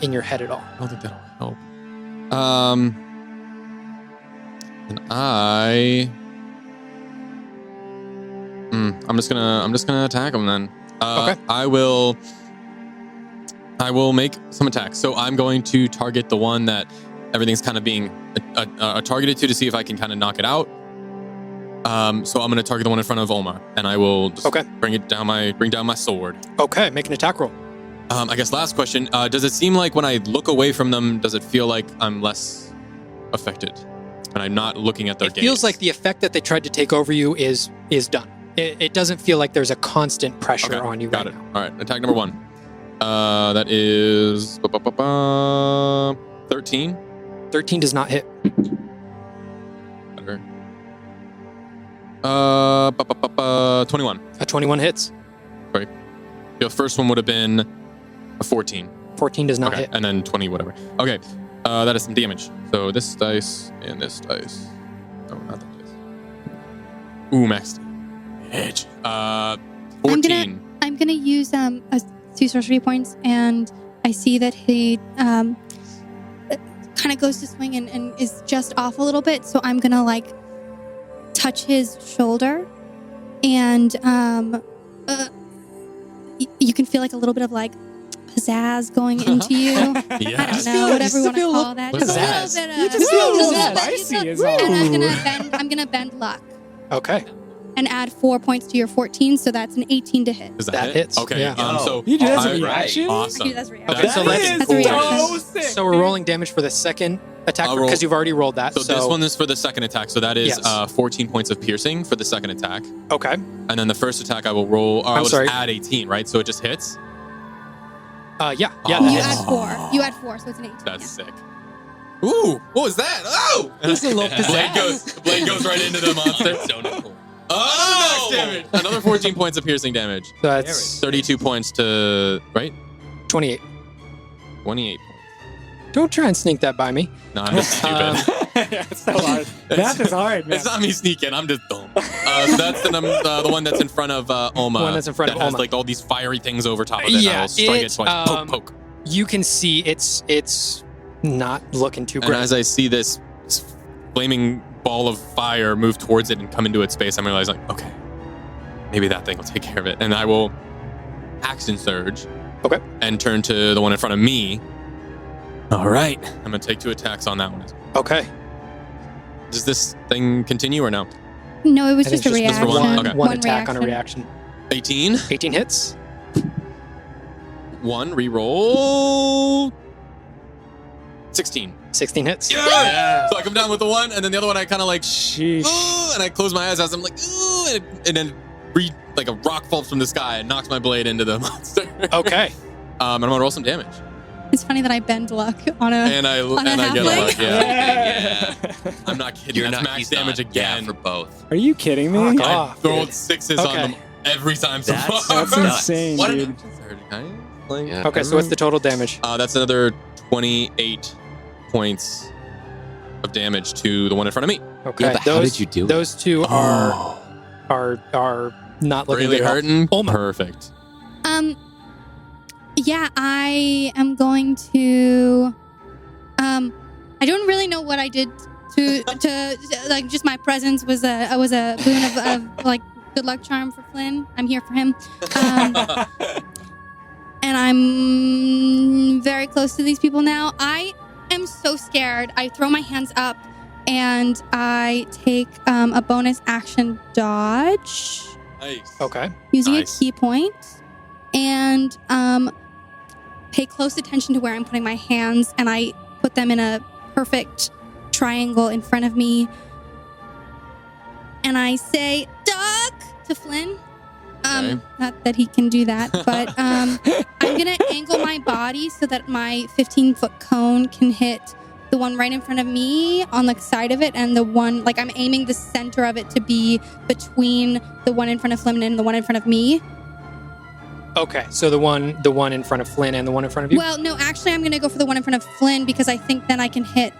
in your head at all. I don't think that'll help. And I'm just gonna attack him then. Okay. I will make some attacks. So I'm going to target the one that everything's kind of being targeted to see if I can kind of knock it out. So I'm going to target the one in front of Olma, and I will just bring down my sword. Okay, make an attack roll. I guess last question. Does it seem like when I look away from them, does it feel like I'm less affected? And I'm not looking at their gaze? It feels like the effect that they tried to take over you is done. It doesn't feel like there's a constant pressure on you Got right it. now. All right, attack number 1. That is 13. 13 does not hit. Better. 21. A 21 hits. Sorry. The first one would have been a 14. 14 does not Okay, hit. and then 20, whatever. Okay, that is some damage. So this dice and this dice. Oh, not that dice. Ooh, max damage. 14. I'm gonna use 2 sorcery points, and I see that he kind of goes to swing and is just off a little bit. So I'm gonna like touch his shoulder, and you can feel like a little bit of like pizzazz going into you. Yeah. I don't know, whatever you want to call that. Pizzazz. Just a little bit. You just feel a little just spicy is and all. I'm gonna bend luck Okay. and add 4 points to your 14, so that's an 18 to hit. Is That hits. Okay. Yeah. So You do that as a I- reaction? Awesome. Okay, that's reaction. Okay, so That let's- is That's a reaction. so sick. So we're rolling damage for the second attack I'll roll- because you've already rolled that. So this one is for the second attack. So that is Yes. 14 points of piercing for the second attack. Okay. And then the first attack I will roll. Or I I'm will sorry. just add 18, right? So it just hits. Yeah. Yeah. Oh. that You hits. add 4. You add 4, so it's an 18. That's yeah. sick. Ooh, what was that? Oh! There's a little Blade goes right into the monster. Oh! Damage. Another 14 points of piercing damage. So that's 32 points to, right? 28. 28 points. Don't try and sneak that by me. No, I'm just stupid. It's so hard. Math is hard, man. It's not me sneaking. I'm just dumb. So that's the one that's in front of Oma. The one that's in front that of has Oma. like all these fiery things over top of it. Yeah, I will strike it it's, twice. Poke. You can see it's not looking too And great. as I see this flaming ball of fire move towards it and come into its space, I'm realizing, like, okay, maybe that thing will take care of it. And I will action surge. Okay. And turn to the one in front of me. All right. I'm going to take 2 attacks on that one. Okay. Does this thing continue or no? No, it was I just think a it's just reaction. one- okay. one attack on a reaction. 18. 18 hits. 1, reroll. 16. 16 hits. Yeah! So I come down with the one, and then the other one I kind of like, Sheesh. ooh, and I close my eyes as I'm like, ooh, and then like a rock falls from the sky and knocks my blade into the monster. Okay. And I'm gonna roll some damage. It's funny that I bend luck on a. And I On a get a halfling? luck, yeah. Yeah. I'm not kidding. You're That's not max he's damage not. again. Yeah, for both. Are you kidding me? Fuck I off, rolled dude. 6s Okay. on them every time so That's- far. That's Nuts. insane, What dude. Yeah. Okay, so what's the total damage? That's another 28 points of damage to the one in front of me. Okay. Yeah, but how did you do it? Those two are not looking really good at all. hurting. Olma. Perfect. Yeah, I am going to. I don't really know what I did to like. Just my presence was a boon of like good luck charm for Flynn. I'm here for him. And I'm very close to these people now. I am so scared. I throw my hands up and I take a bonus action dodge Nice. Okay. using Nice. a key point and pay close attention to where I'm putting my hands, and I put them in a perfect triangle in front of me. and I say, duck to Flynn. Okay. Not that he can do that, but I'm going to angle my body so that my 15-foot cone can hit the one right in front of me on the side of it, and the one, like I'm aiming the center of it to be between the one in front of Flynn and the one in front of me. Okay, so the one in front of Flynn and the one in front of you? Well, no, actually I'm going to go for the one in front of Flynn because I think then I can hit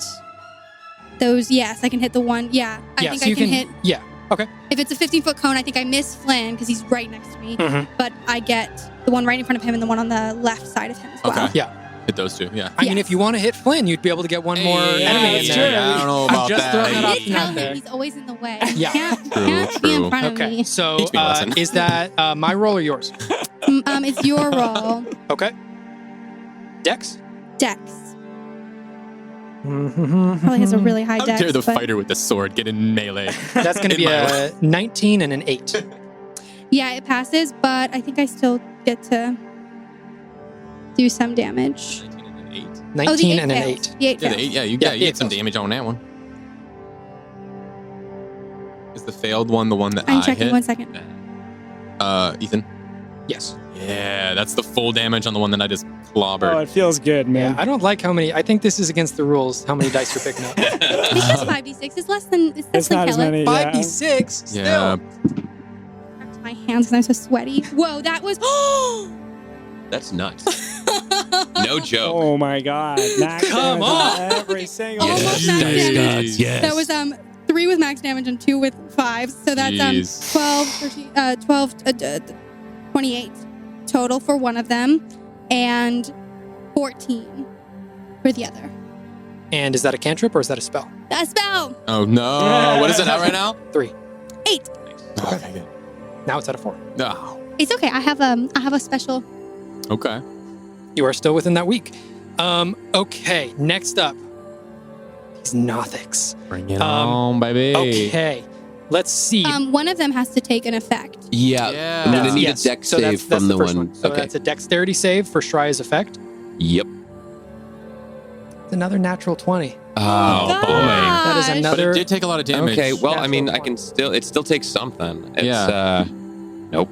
those. Yes, I can hit the one. Yeah, I think I can hit. Yeah, okay. If it's a 15-foot cone, I think I miss Flynn because he's right next to me. Mm-hmm. But I get the one right in front of him and the one on the left side of him as well. Okay. Yeah. Hit those two, yeah. I mean, if you want to hit Flynn, you'd be able to get one more enemy in there. I don't know about I'm just that. throwing that You option did tell out him there. he's always in the way. Yeah. Can't True, be in true. front of Okay, me. so Teach me a lesson. is that my roll or yours? It's your roll. Okay. Dex? Dex. Probably has a really high How dex. dare the but- fighter with the sword get in melee? That's going to In be my a 19 and an 8. Yeah, it passes, but I think I still get to do some damage. 19 and an fails. 8. The 8 Yeah, fails. the eight, you Yeah, get eight some fails. damage on that one. Is the failed one the one that I'm I checking hit? 1 second. Ethan? Yes. Yeah, that's the full damage on the one that I just clobbered. Oh, it feels good, Yeah, man. I don't like how many. I think this is against the rules, how many dice you're picking up. It's just 5d6. It's less than It's not as many. 5d6? Still. Yeah. Back to my hands because I'm so sweaty. Whoa, that was. That's nuts. No joke. Oh my god. Max Come damage on. every single Almost Yes, max dice damage. gods, yes. That was 3 with max damage and 2 with 5. So that's Jeez. 12, 28 total for one of them, and 14 for the other. And is that a cantrip or is that a spell? A spell. Oh no! What is it at right now? 3. 8. Okay, good. Now it's at a 4. Oh, It's okay. I have a special. okay. You are still within that week. Okay, next up. These Nothics. Bring it on, baby. Okay, let's see. One of them has to take an effect. Yeah. Yeah. I'm gonna need Yes. a dex So save from the the first one. So Okay. that's a dexterity save for Shry's effect. Yep. It's another natural 20. Oh God. boy. That is Gosh. But another. it did take a lot of damage. Okay. Well, I mean, I Natural can still. It still takes something. It's, Yeah. Nope.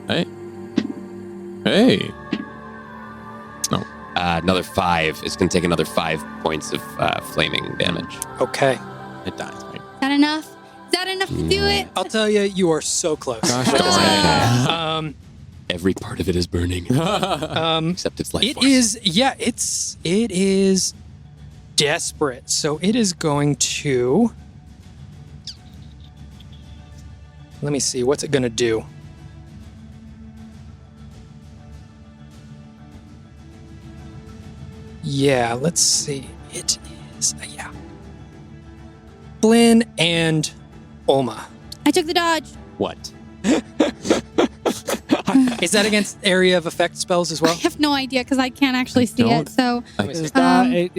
Hey. Another 5. It's gonna take another 5 points of flaming damage. Okay. It dies, right? Is that enough? Is that enough to do it? I'll tell you, you are so close. Gosh darn Um, Every part of it is burning, except its life it force. is, yeah, it is desperate. So it is going to. Let me see. What's it going to do? Yeah, let's see. It is, yeah. Flynn and Olma. I took the dodge. What? Is that against area of effect spells as I well? have no idea because I can't actually see don't- it. So Is that,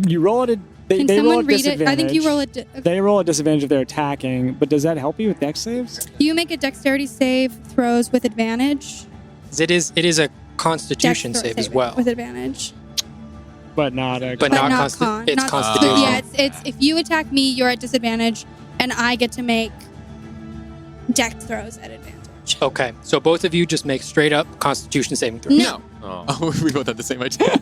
you roll it. can They roll someone a read it? I think you disadvantage. roll it. They roll a disadvantage if they're attacking, but does that help you with dex saves? You make a dexterity save throws with advantage. 'Cause it is a Constitution Dex throw save as saving well. with advantage. But not a. But not con. it's not- Constitution. Yeah, it's if you attack me, you're at disadvantage, and I get to make dex throws at advantage. Okay, so both of you just make straight up Constitution saving throws. No, Oh, we both had the same idea.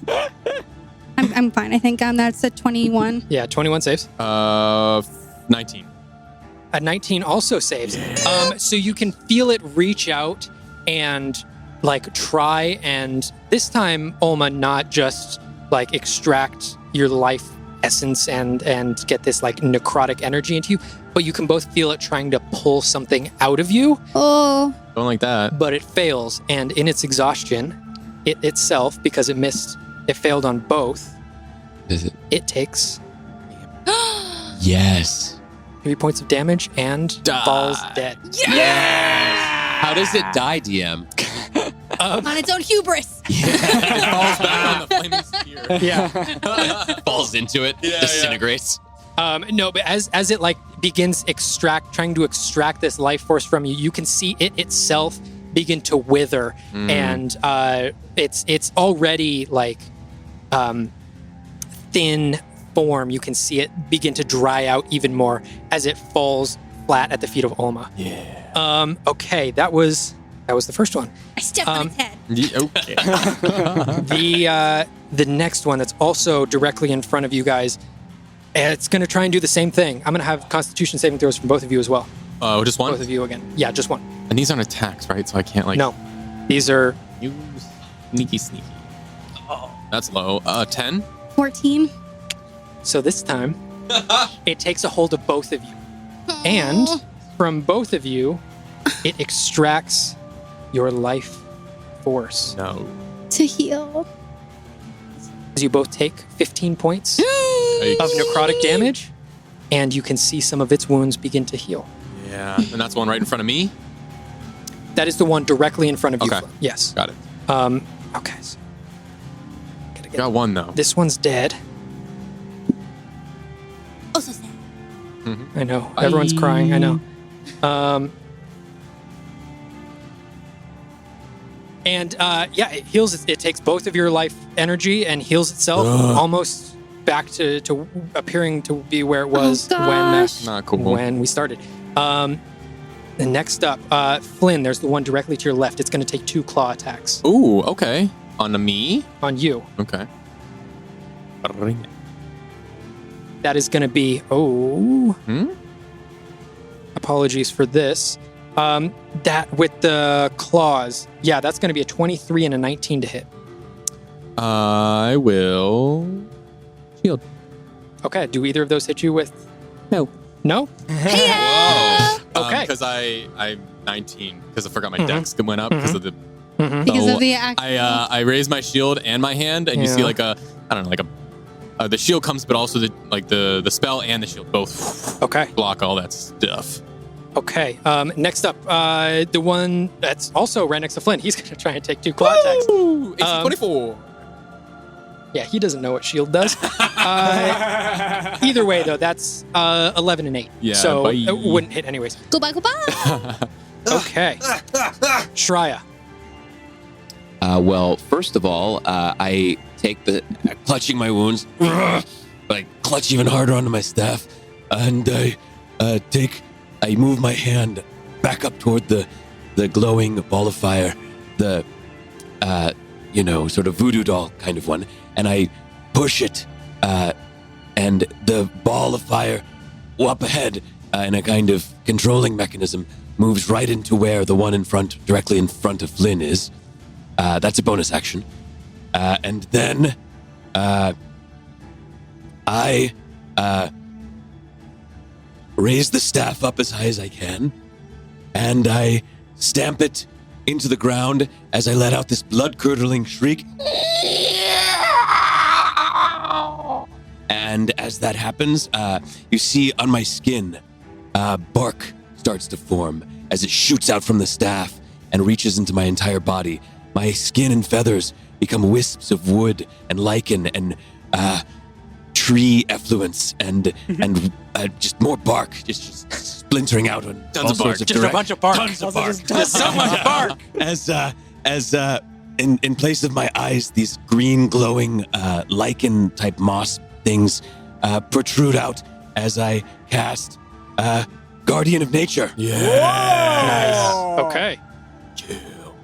I'm fine. I think that's a 21. Yeah, 21 saves. 19. A 19 also saves. So you can feel it reach out and like try, and this time Olma not just like extract your life essence and get this like necrotic energy into you, but you can both feel it trying to pull something out of you, Oh, Don't like that. but it fails, and in its exhaustion, it itself, because it failed on both, Is it? it takes Yes. 3 points of damage and Die. falls dead. How does it die, DM? on its own hubris. It falls back on the flaming spear. Yeah. Falls into it, Yeah, disintegrates. No, but as it like begins trying to extract this life force from you, you can see it itself begin to wither, and it's already like thin form, you can see it begin to dry out even more as it falls flat at the feet of Olma. Yeah. Okay, that was the first one. I stepped on its head. Okay. The next one that's also directly in front of you guys, it's going to try and do the same thing. I'm going to have Constitution saving throws from both of you as well. Just one? Both of you again. Yeah, just one. And these aren't attacks, right? So I can't No, these are... You sneaky. Oh, that's low. 10? 14. So this time, it takes a hold of both of you. And from both of you, it extracts your life force. No. To heal. You both take 15 points of necrotic damage, and you can see some of its wounds begin to heal. Yeah. And that's one right in front of me? That is the one directly in front of you. Okay. Flynn. Yes. Got it. Okay. So Got one, though. this one's dead. Also sad. I know. Everyone's crying. I know. And it heals. It takes both of your life energy and heals itself almost back to appearing to be where it was Not cool. when we started. And next up, Flynn, there's the one directly to your left. It's going to take 2 claw attacks Ooh, okay. On me? on you. Okay. That is going to be, apologies for this. That with the claws, that's going to be a 23 and a 19 to hit. I will shield. Okay, do either of those hit you with? No. No? Whoa. Okay. Because I'm 19 because I forgot my dex went up because of the. Because So of the action. I raise my shield and my hand, and you see like a the shield comes, but also the spell and the shield both Okay. block all that stuff. Okay. Next up, the one that's also right next to Flynn. He's going to try and take 2 claw attacks. Ooh, AC 24. Yeah, he doesn't know what shield does. Either way, though, that's 11 and 8. Yeah, so bye. it wouldn't hit anyways. Goodbye. Okay. Shreya. Well, first of all, I take the clutching my wounds, like clutch even harder onto my staff, and I move my hand back up toward the glowing ball of fire, the sort of voodoo doll kind of one, and I push it, and the ball of fire up ahead in a kind of controlling mechanism moves right into where the one directly in front of Flynn is. That's a bonus action. And then I raise the staff up as high as I can, and I stamp it into the ground as I let out this blood-curdling shriek. And as that happens, you see on my skin, bark starts to form as it shoots out from the staff and reaches into my entire body. My skin and feathers become wisps of wood and lichen and tree effluence and just more bark, just splintering out on all sorts of Just a bunch of bark. Tons of bark. Just so much bark. As in place of my eyes, these green glowing lichen type moss things protrude out as I cast Guardian of Nature. Nice. Okay.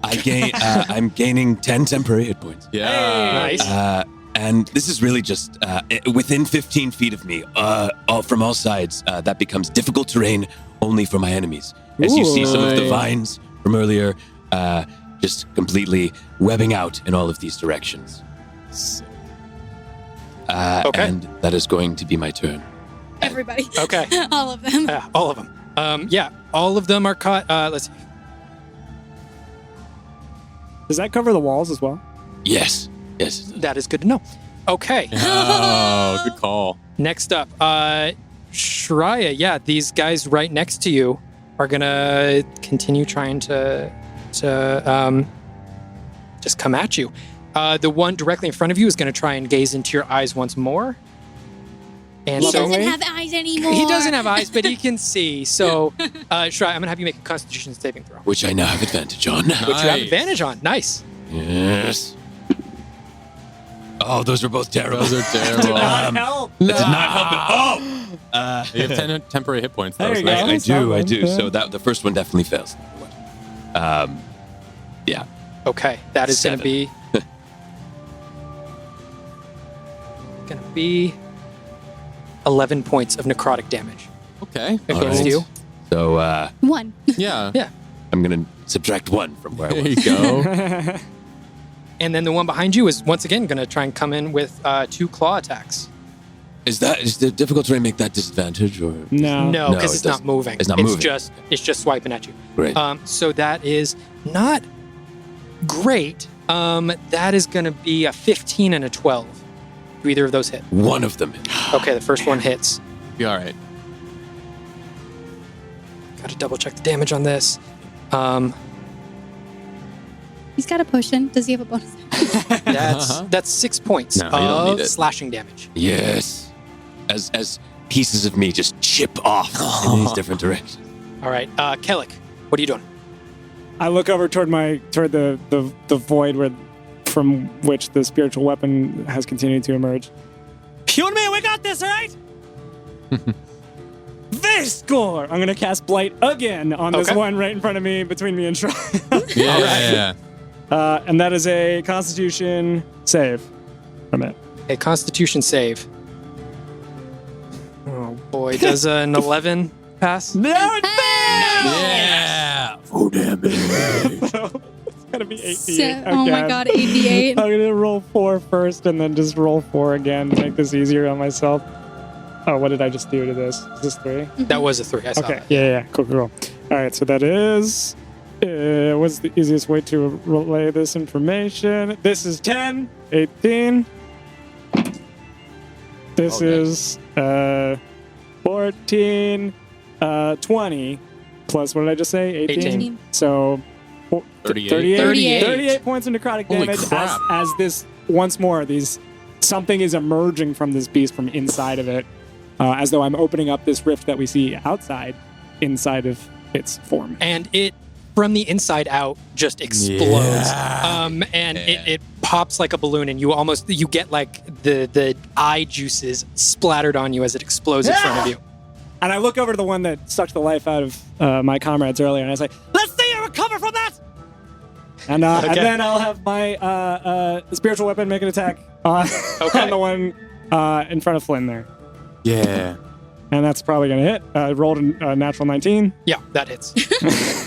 I'm gaining 10 temporary hit points. Yeah. Nice. And this is really just within 15 feet of me, from all sides. That becomes difficult terrain only for my enemies. As you see some of the vines from earlier, just completely webbing out in all of these directions. Okay. And that is going to be my turn. Everybody. Okay. All of them. Yeah, all of them. All of them are caught. Let's see. Does that cover the walls as well? Yes. That is good to know. Okay. Oh, good call. Next up, Shreya. Yeah, these guys right next to you are gonna continue trying to just come at you. The one directly in front of you is gonna try and gaze into your eyes once more. And He so doesn't have eyes anymore. he doesn't have eyes, but he can see. So, Shreya, I'm gonna have you make a Constitution saving throw, Which I now have advantage on. which you have advantage on. Nice. Yes. Oh, those were both terrible. Those are terrible. help. That did not help at all. You have 10 temporary hit points, though. There So you go. that's I do. So that the first one definitely fails. Yeah. Okay, that is going to 7. be 11 points of necrotic damage. okay. It All goes to right. you. So 1. Yeah. Yeah. I'm gonna subtract 1 from where I There was. you go. And then the one behind you is once again going to try and come in with 2 claw attacks. Is the difficult terrain make that disadvantage or? No. No, because it it's not doesn't. moving. It's not moving. It's just swiping at you. Great. So that is not great. That is going to be a 15 and a 12. Do either of those hit? One of them. Okay, the first one hits. Be all right. Got to double check the damage on this. He's got a potion. Does he have a bonus? That's 6 points No, you don't of need it. slashing damage. Yes. As pieces of me just chip off in these different directions. All right, Kellic, what are you doing? I look over toward the void from which the spiritual weapon has continued to emerge. You and me, we got this, all right? This score! I'm gonna cast Blight again on this Okay. one right in front of me, between me and Shrine. Yeah. And that is a Constitution save from it. A Constitution save. Oh boy, does an 11 pass? No, it Yeah. Oh, damn it. failed! It's gonna be 88 So, oh my again. god, 88. I'm gonna roll 4 first and then just roll 4 again to make this easier on myself. Oh, what did I just do to this? Is this 3? That was a 3. I saw Okay, that. yeah. Cool. All right, so that is... what's the easiest way to relay this information? This is 10, 18. This is 14, 20. Plus, what did I just say? 18. So... 38. 38 points of necrotic Holy damage crap. as this, once more, something is emerging from this beast from inside of it, as though I'm opening up this rift that we see outside, inside of its form. And it, from the inside out, just explodes. And it pops like a balloon, and you get like the eye juices splattered on you as it explodes in front of you. And I look over to the one that sucked the life out of my comrades earlier, and I say, "Let's see you recover from that!" And then I'll have my spiritual weapon make an attack on the one in front of Flynn there. Yeah. And that's probably going to hit. Rolled a natural 19. Yeah, that hits.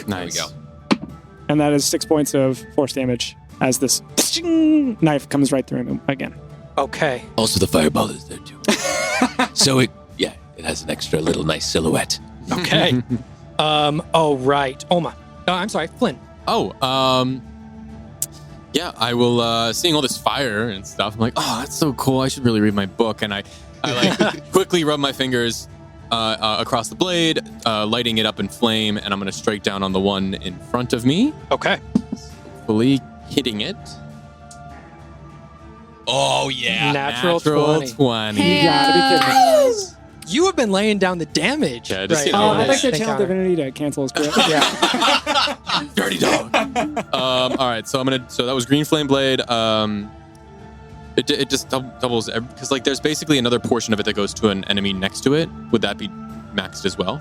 Nice. There we And that is 6 points of force damage as this knife comes right through him again. Okay. Also, the fireball is there too. So it has an extra little nice silhouette. Okay. Oh, right. Oh, my. I'm sorry, Flynn. Oh, yeah, I will, seeing all this fire and stuff, I'm like, oh, that's so cool. I should really read my book. And I like quickly rub my fingers across the blade, lighting it up in flame, and I'm going to strike down on the one in front of me, Okay. fully hitting it. Oh yeah. Natural 20. 20. You gotta be kidding me. You have been laying down the damage. Yeah, just, right you know, on I'd like this to channel encounter. divinity to cancel his grip. Yeah. Dirty dog. all right, so so that was green flame blade. It just doubles, because like there's basically another portion of it that goes to an enemy next to it. Would that be maxed as well?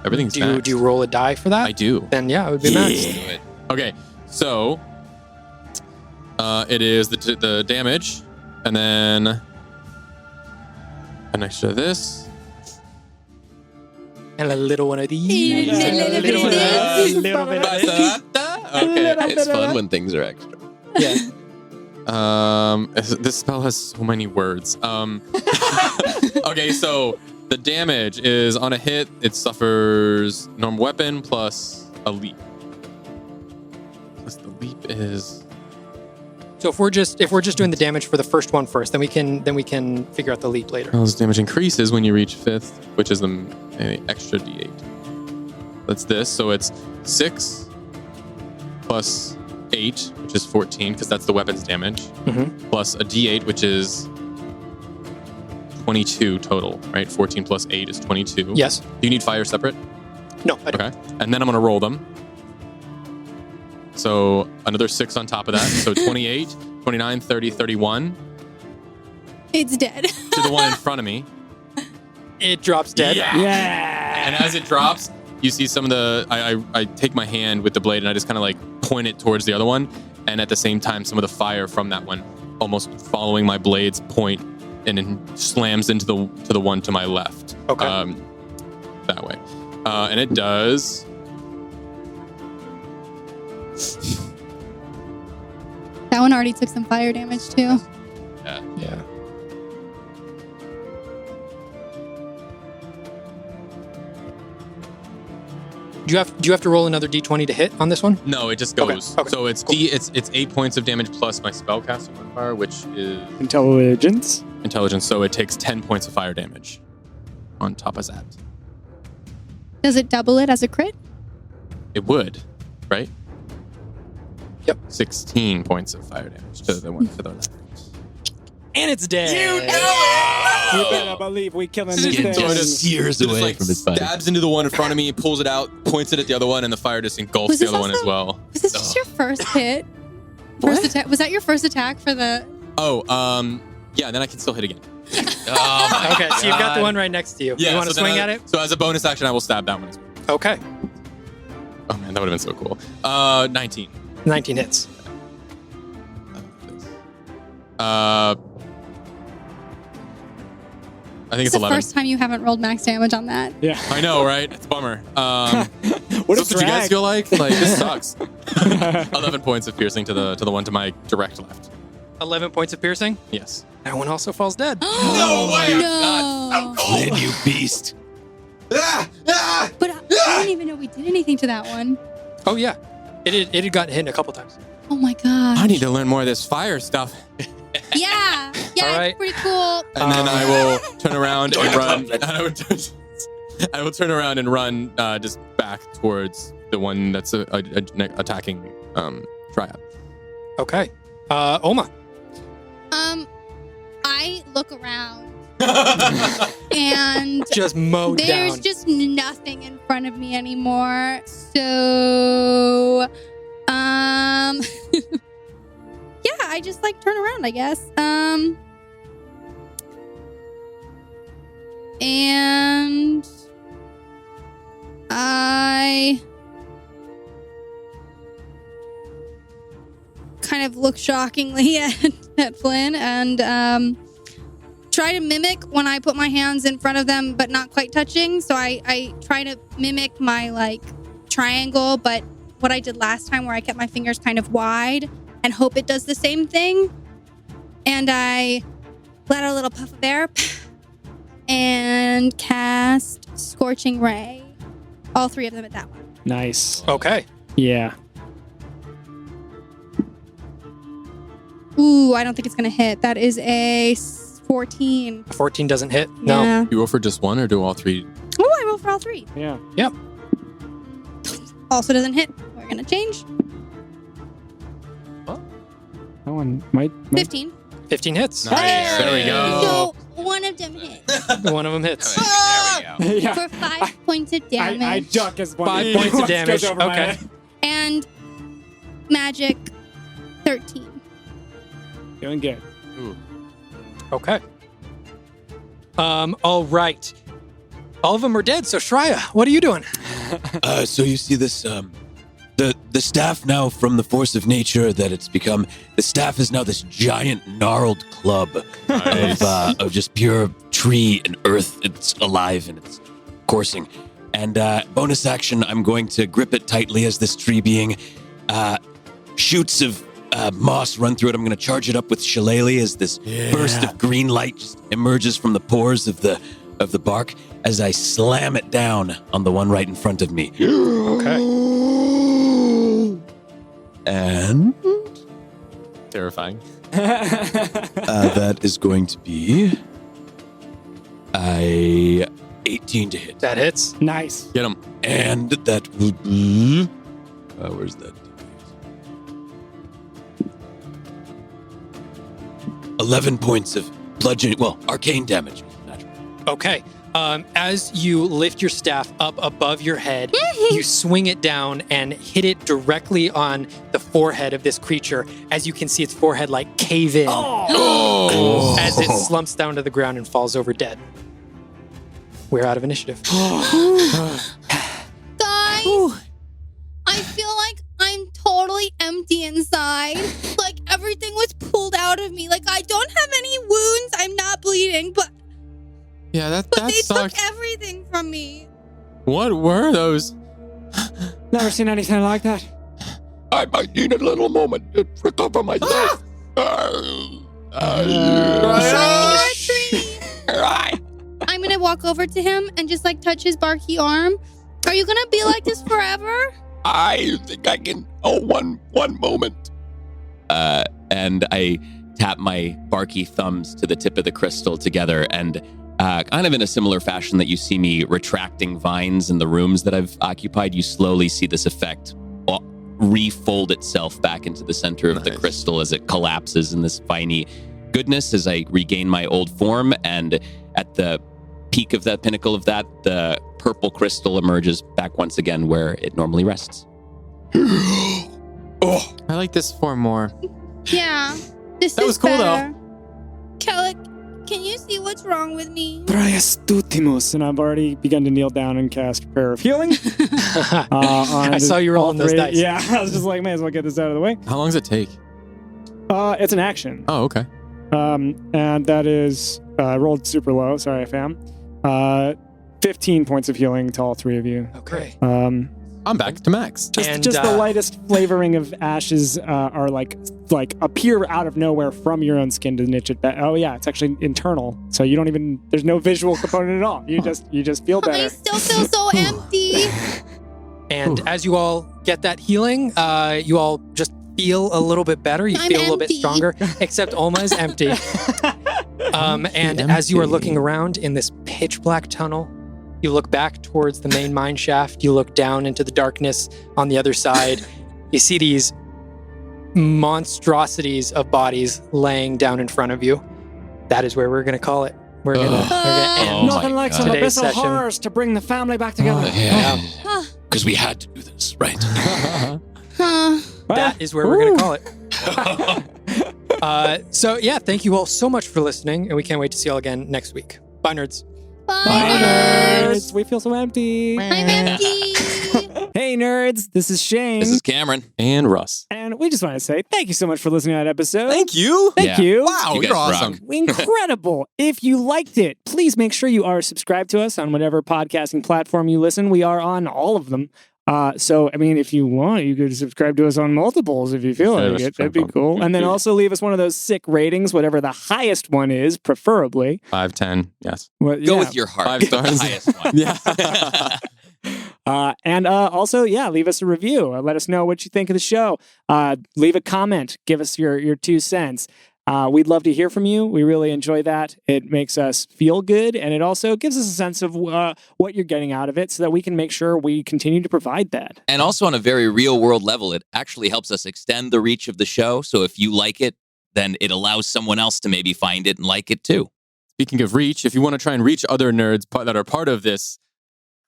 Everything's maxed. Do you roll a die for that? I do. Then yeah, it would be maxed. Do it. Okay, so it is the damage, and then an extra of this. And a little one of these. A little bit of this. little bit of this. Okay. It's fun when things are extra. Yeah. This spell has so many words. Okay, so the damage is on a hit, it suffers normal weapon plus a leap. Plus the leap is So if we're just doing the damage for the first one first, then we can figure out the leap later. well, this damage increases when you reach 5th, which is the extra d8. That's this, so it's 6 plus 8, which is 14, because that's the weapon's damage, Mhm. plus a d8, which is 22 total, right? 14 plus 8 is 22. Yes. Do you need fire separate? No. I don't. Okay. And then I'm going to roll them. So another 6 on top of that. So 28, 29, 30, 31. It's dead. to the one in front of me. It drops dead. Yeah. And as it drops, you see some of the. I take my hand with the blade and I just kind of like point it towards the other one, and at the same time, some of the fire from that one almost following my blade's point and then slams into the one to my left. Okay. That way, and it does. That one already took some fire damage too. Yeah. Do you have to roll another d20 to hit on this one? No, it just Okay, goes. okay, So it's cool. it's 8 points of damage plus my spellcaster modifier, which is Intelligence. intelligence. So it takes 10 points of fire damage on top of that. Does it double it as a crit? It would, right? Yep. 16 points of fire damage to the one to the left. And it's dead. You better believe we killing these Skin things. just Years It just away like from his body. stabs into the one in front of me, pulls it out, points it at the other one, and the fire just engulfs Was the this other one as also- well. Was this just your first hit? First attack? Was that your first attack for the? Oh, yeah, then I can still hit again. Oh my Okay, so you've got God. the one right next to you. You want to so then swing at it? So as a bonus action, I will stab that one as well. Okay. Oh man, that would have been so cool. 19. 19 hits. I think It's it's the 11. first time you haven't rolled max damage on that. Yeah. I know, right? It's a bummer. What That's a what you guys drag. feel like? Like, this sucks. 11 points of piercing to the one to my direct left. 11 points of piercing. Yes. That one also falls dead. No way! Lynn, you beast. But I didn't even know we did anything to that one. Oh yeah, it had gotten hit a couple times. Oh my god. I need to learn more of this fire stuff. Yeah, All right. it's pretty cool. And then I will turn around and run. And I will turn around and run just back towards the one that's attacking Triad. Okay. Oma. I look around and Just mowed there's down. just nothing in front of me anymore. So, yeah, I just like turn around, I guess. And I kind of look shockingly at Flynn and try to mimic when I put my hands in front of them, but not quite touching. So I try to mimic my like triangle, but what I did last time where I kept my fingers kind of wide and hope it does the same thing. And I let out a little puff of air and cast Scorching Ray. All three of them at that one. Nice. Okay. Yeah. Ooh, I don't think it's going to hit. That is a 14. 14 doesn't hit. No. Yeah. You roll for just one or do all three? Oh, I rolled for all three. Yeah. Also doesn't hit. We're going to change. That one might 15. 15 hits. Nice. There we go. So one of them hits. One of them hits. There we go. yeah. For 5 points of damage. I duck as one 5 points of damage. goes over my Okay. head. And magic 13. Doing good. Okay. All right. All of them are dead. So Shreya, what are you doing? So you see this, the staff now from the force of nature that it's become. The staff is now this giant gnarled club of just pure tree and earth. It's alive and it's coursing. And bonus action, I'm going to grip it tightly as this tree being. Shoots of moss run through it. I'm going to charge it up with shillelagh as this burst of green light just emerges from the pores of the bark as I slam it down on the one right in front of me. Okay. And Terrifying. that is going to be a 18 to hit. That hits. Nice. Get him. And that will be... where's that? 11 points of bludgeoning, arcane damage. Natural. Okay. As you lift your staff up above your head, you swing it down and hit it directly on the forehead of this creature as you can see its forehead like cave in as it slumps down to the ground and falls over dead. We're out of initiative. Guys, I feel like I'm totally empty inside. Like everything was pulled out of me. Like I don't have any wounds. I'm not bleeding, but that they sucked. took everything from me. What were those? Never seen anything like that. I might need a little moment to recover myself. I'm gonna walk over to him and just like touch his barky arm. Are you gonna be like this forever? I think I can. Oh, one moment. And I tap my barky thumbs to the tip of the crystal together, and kind of in a similar fashion that you see me retracting vines in the rooms that I've occupied, you slowly see this effect refold itself back into the center of the crystal as it collapses in this viney goodness as I regain my old form. And at the peak of that pinnacle of that, the purple crystal emerges back once again where it normally rests. I like this form more. Yeah. This That is was cool, better. Kellic, can you see what's wrong with me? Priestutimus, and I've already begun to kneel down and cast Prayer of Healing. I saw you rolling those dice. Yeah, I was just like, may as well get this out of the way. How long does it take? It's an action. Oh, okay. And that is rolled super low. Sorry, fam. 15 points of healing to all three of you. Okay. I'm back to max. Just the lightest flavoring of ashes are like appear out of nowhere from your own skin to niche it back. Oh yeah, it's actually internal, so you don't even. There's no visual component at all. You just feel I better. still feel so empty. And as you all get that healing, you all just feel a little bit better. You I'm feel a little bit empty. stronger, except Olma is empty. And as you are looking around in this pitch black tunnel, you look back towards the main mine shaft. You look down into the darkness on the other side. You see these monstrosities of bodies laying down in front of you. That is where we're going to call it. We're going to end Oh Nothing my like some God. Today's abyssal session. horrors to bring the family back together. Yeah. Because we had to do this, right? Huh. That is where we're going to call it. So yeah, thank you all so much for listening, and we can't wait to see you all again next week. Bye, nerds. Bye, nerds. We feel so empty. I'm empty. Hey, nerds. This is Shane. This is Cameron. And Russ. And we just want to say thank you so much for listening to that episode. Thank you. Thank you. Wow, You you're guys awesome. rock. Incredible. If you liked it, please make sure you are subscribed to us on whatever podcasting platform you listen. We are on all of them. So, I mean, if you want, you could subscribe to us on multiples if you feel like it. That'd be cool. And then also leave us one of those sick ratings, whatever the highest one is, preferably. 5, 10, yes. Well, Go yeah. with your heart. 5 stars. The highest one. Yeah. And also, leave us a review. Let us know what you think of the show. Leave a comment. Give us your 2 cents. We'd love to hear from you. We really enjoy that. It makes us feel good, and it also gives us a sense of what you're getting out of it so that we can make sure we continue to provide that. And also on a very real world level, it actually helps us extend the reach of the show. So if you like it, then it allows someone else to maybe find it and like it too. Speaking of reach, if you want to try and reach other nerds that are part of this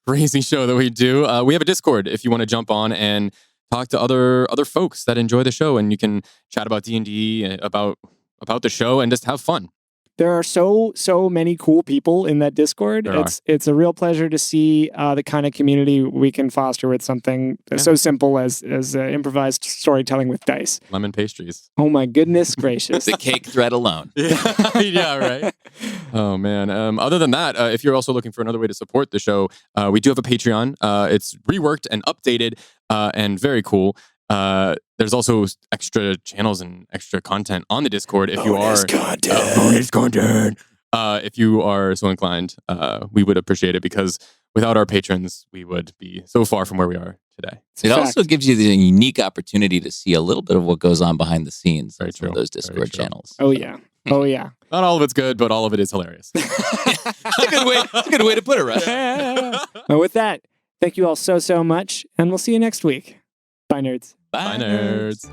crazy show that we do, we have a Discord if you want to jump on and talk to other folks that enjoy the show, and you can chat about D&D, about the show, and just have fun. There are so many cool people in that Discord. There It's a real pleasure to see the kind of community we can foster with something so simple as improvised storytelling with dice. Lemon pastries. Oh my goodness gracious. The cake thread alone. Yeah, right. Oh, man. Other than that, if you're also looking for another way to support the show, we do have a Patreon. It's reworked and updated and very cool. There's also extra channels and extra content on the Discord if you are bonus content. If you are so inclined, we would appreciate it, because without our patrons, we would be so far from where we are today. It also gives you the unique opportunity to see a little bit of what goes on behind the scenes Very in some of true. those Very Discord true. channels. Oh yeah. Not all of it's good, but all of it is hilarious. That's a good way to put it, Russ. Well, with that, thank you all so much, and we'll see you next week. Bye, nerds. Bye, nerds.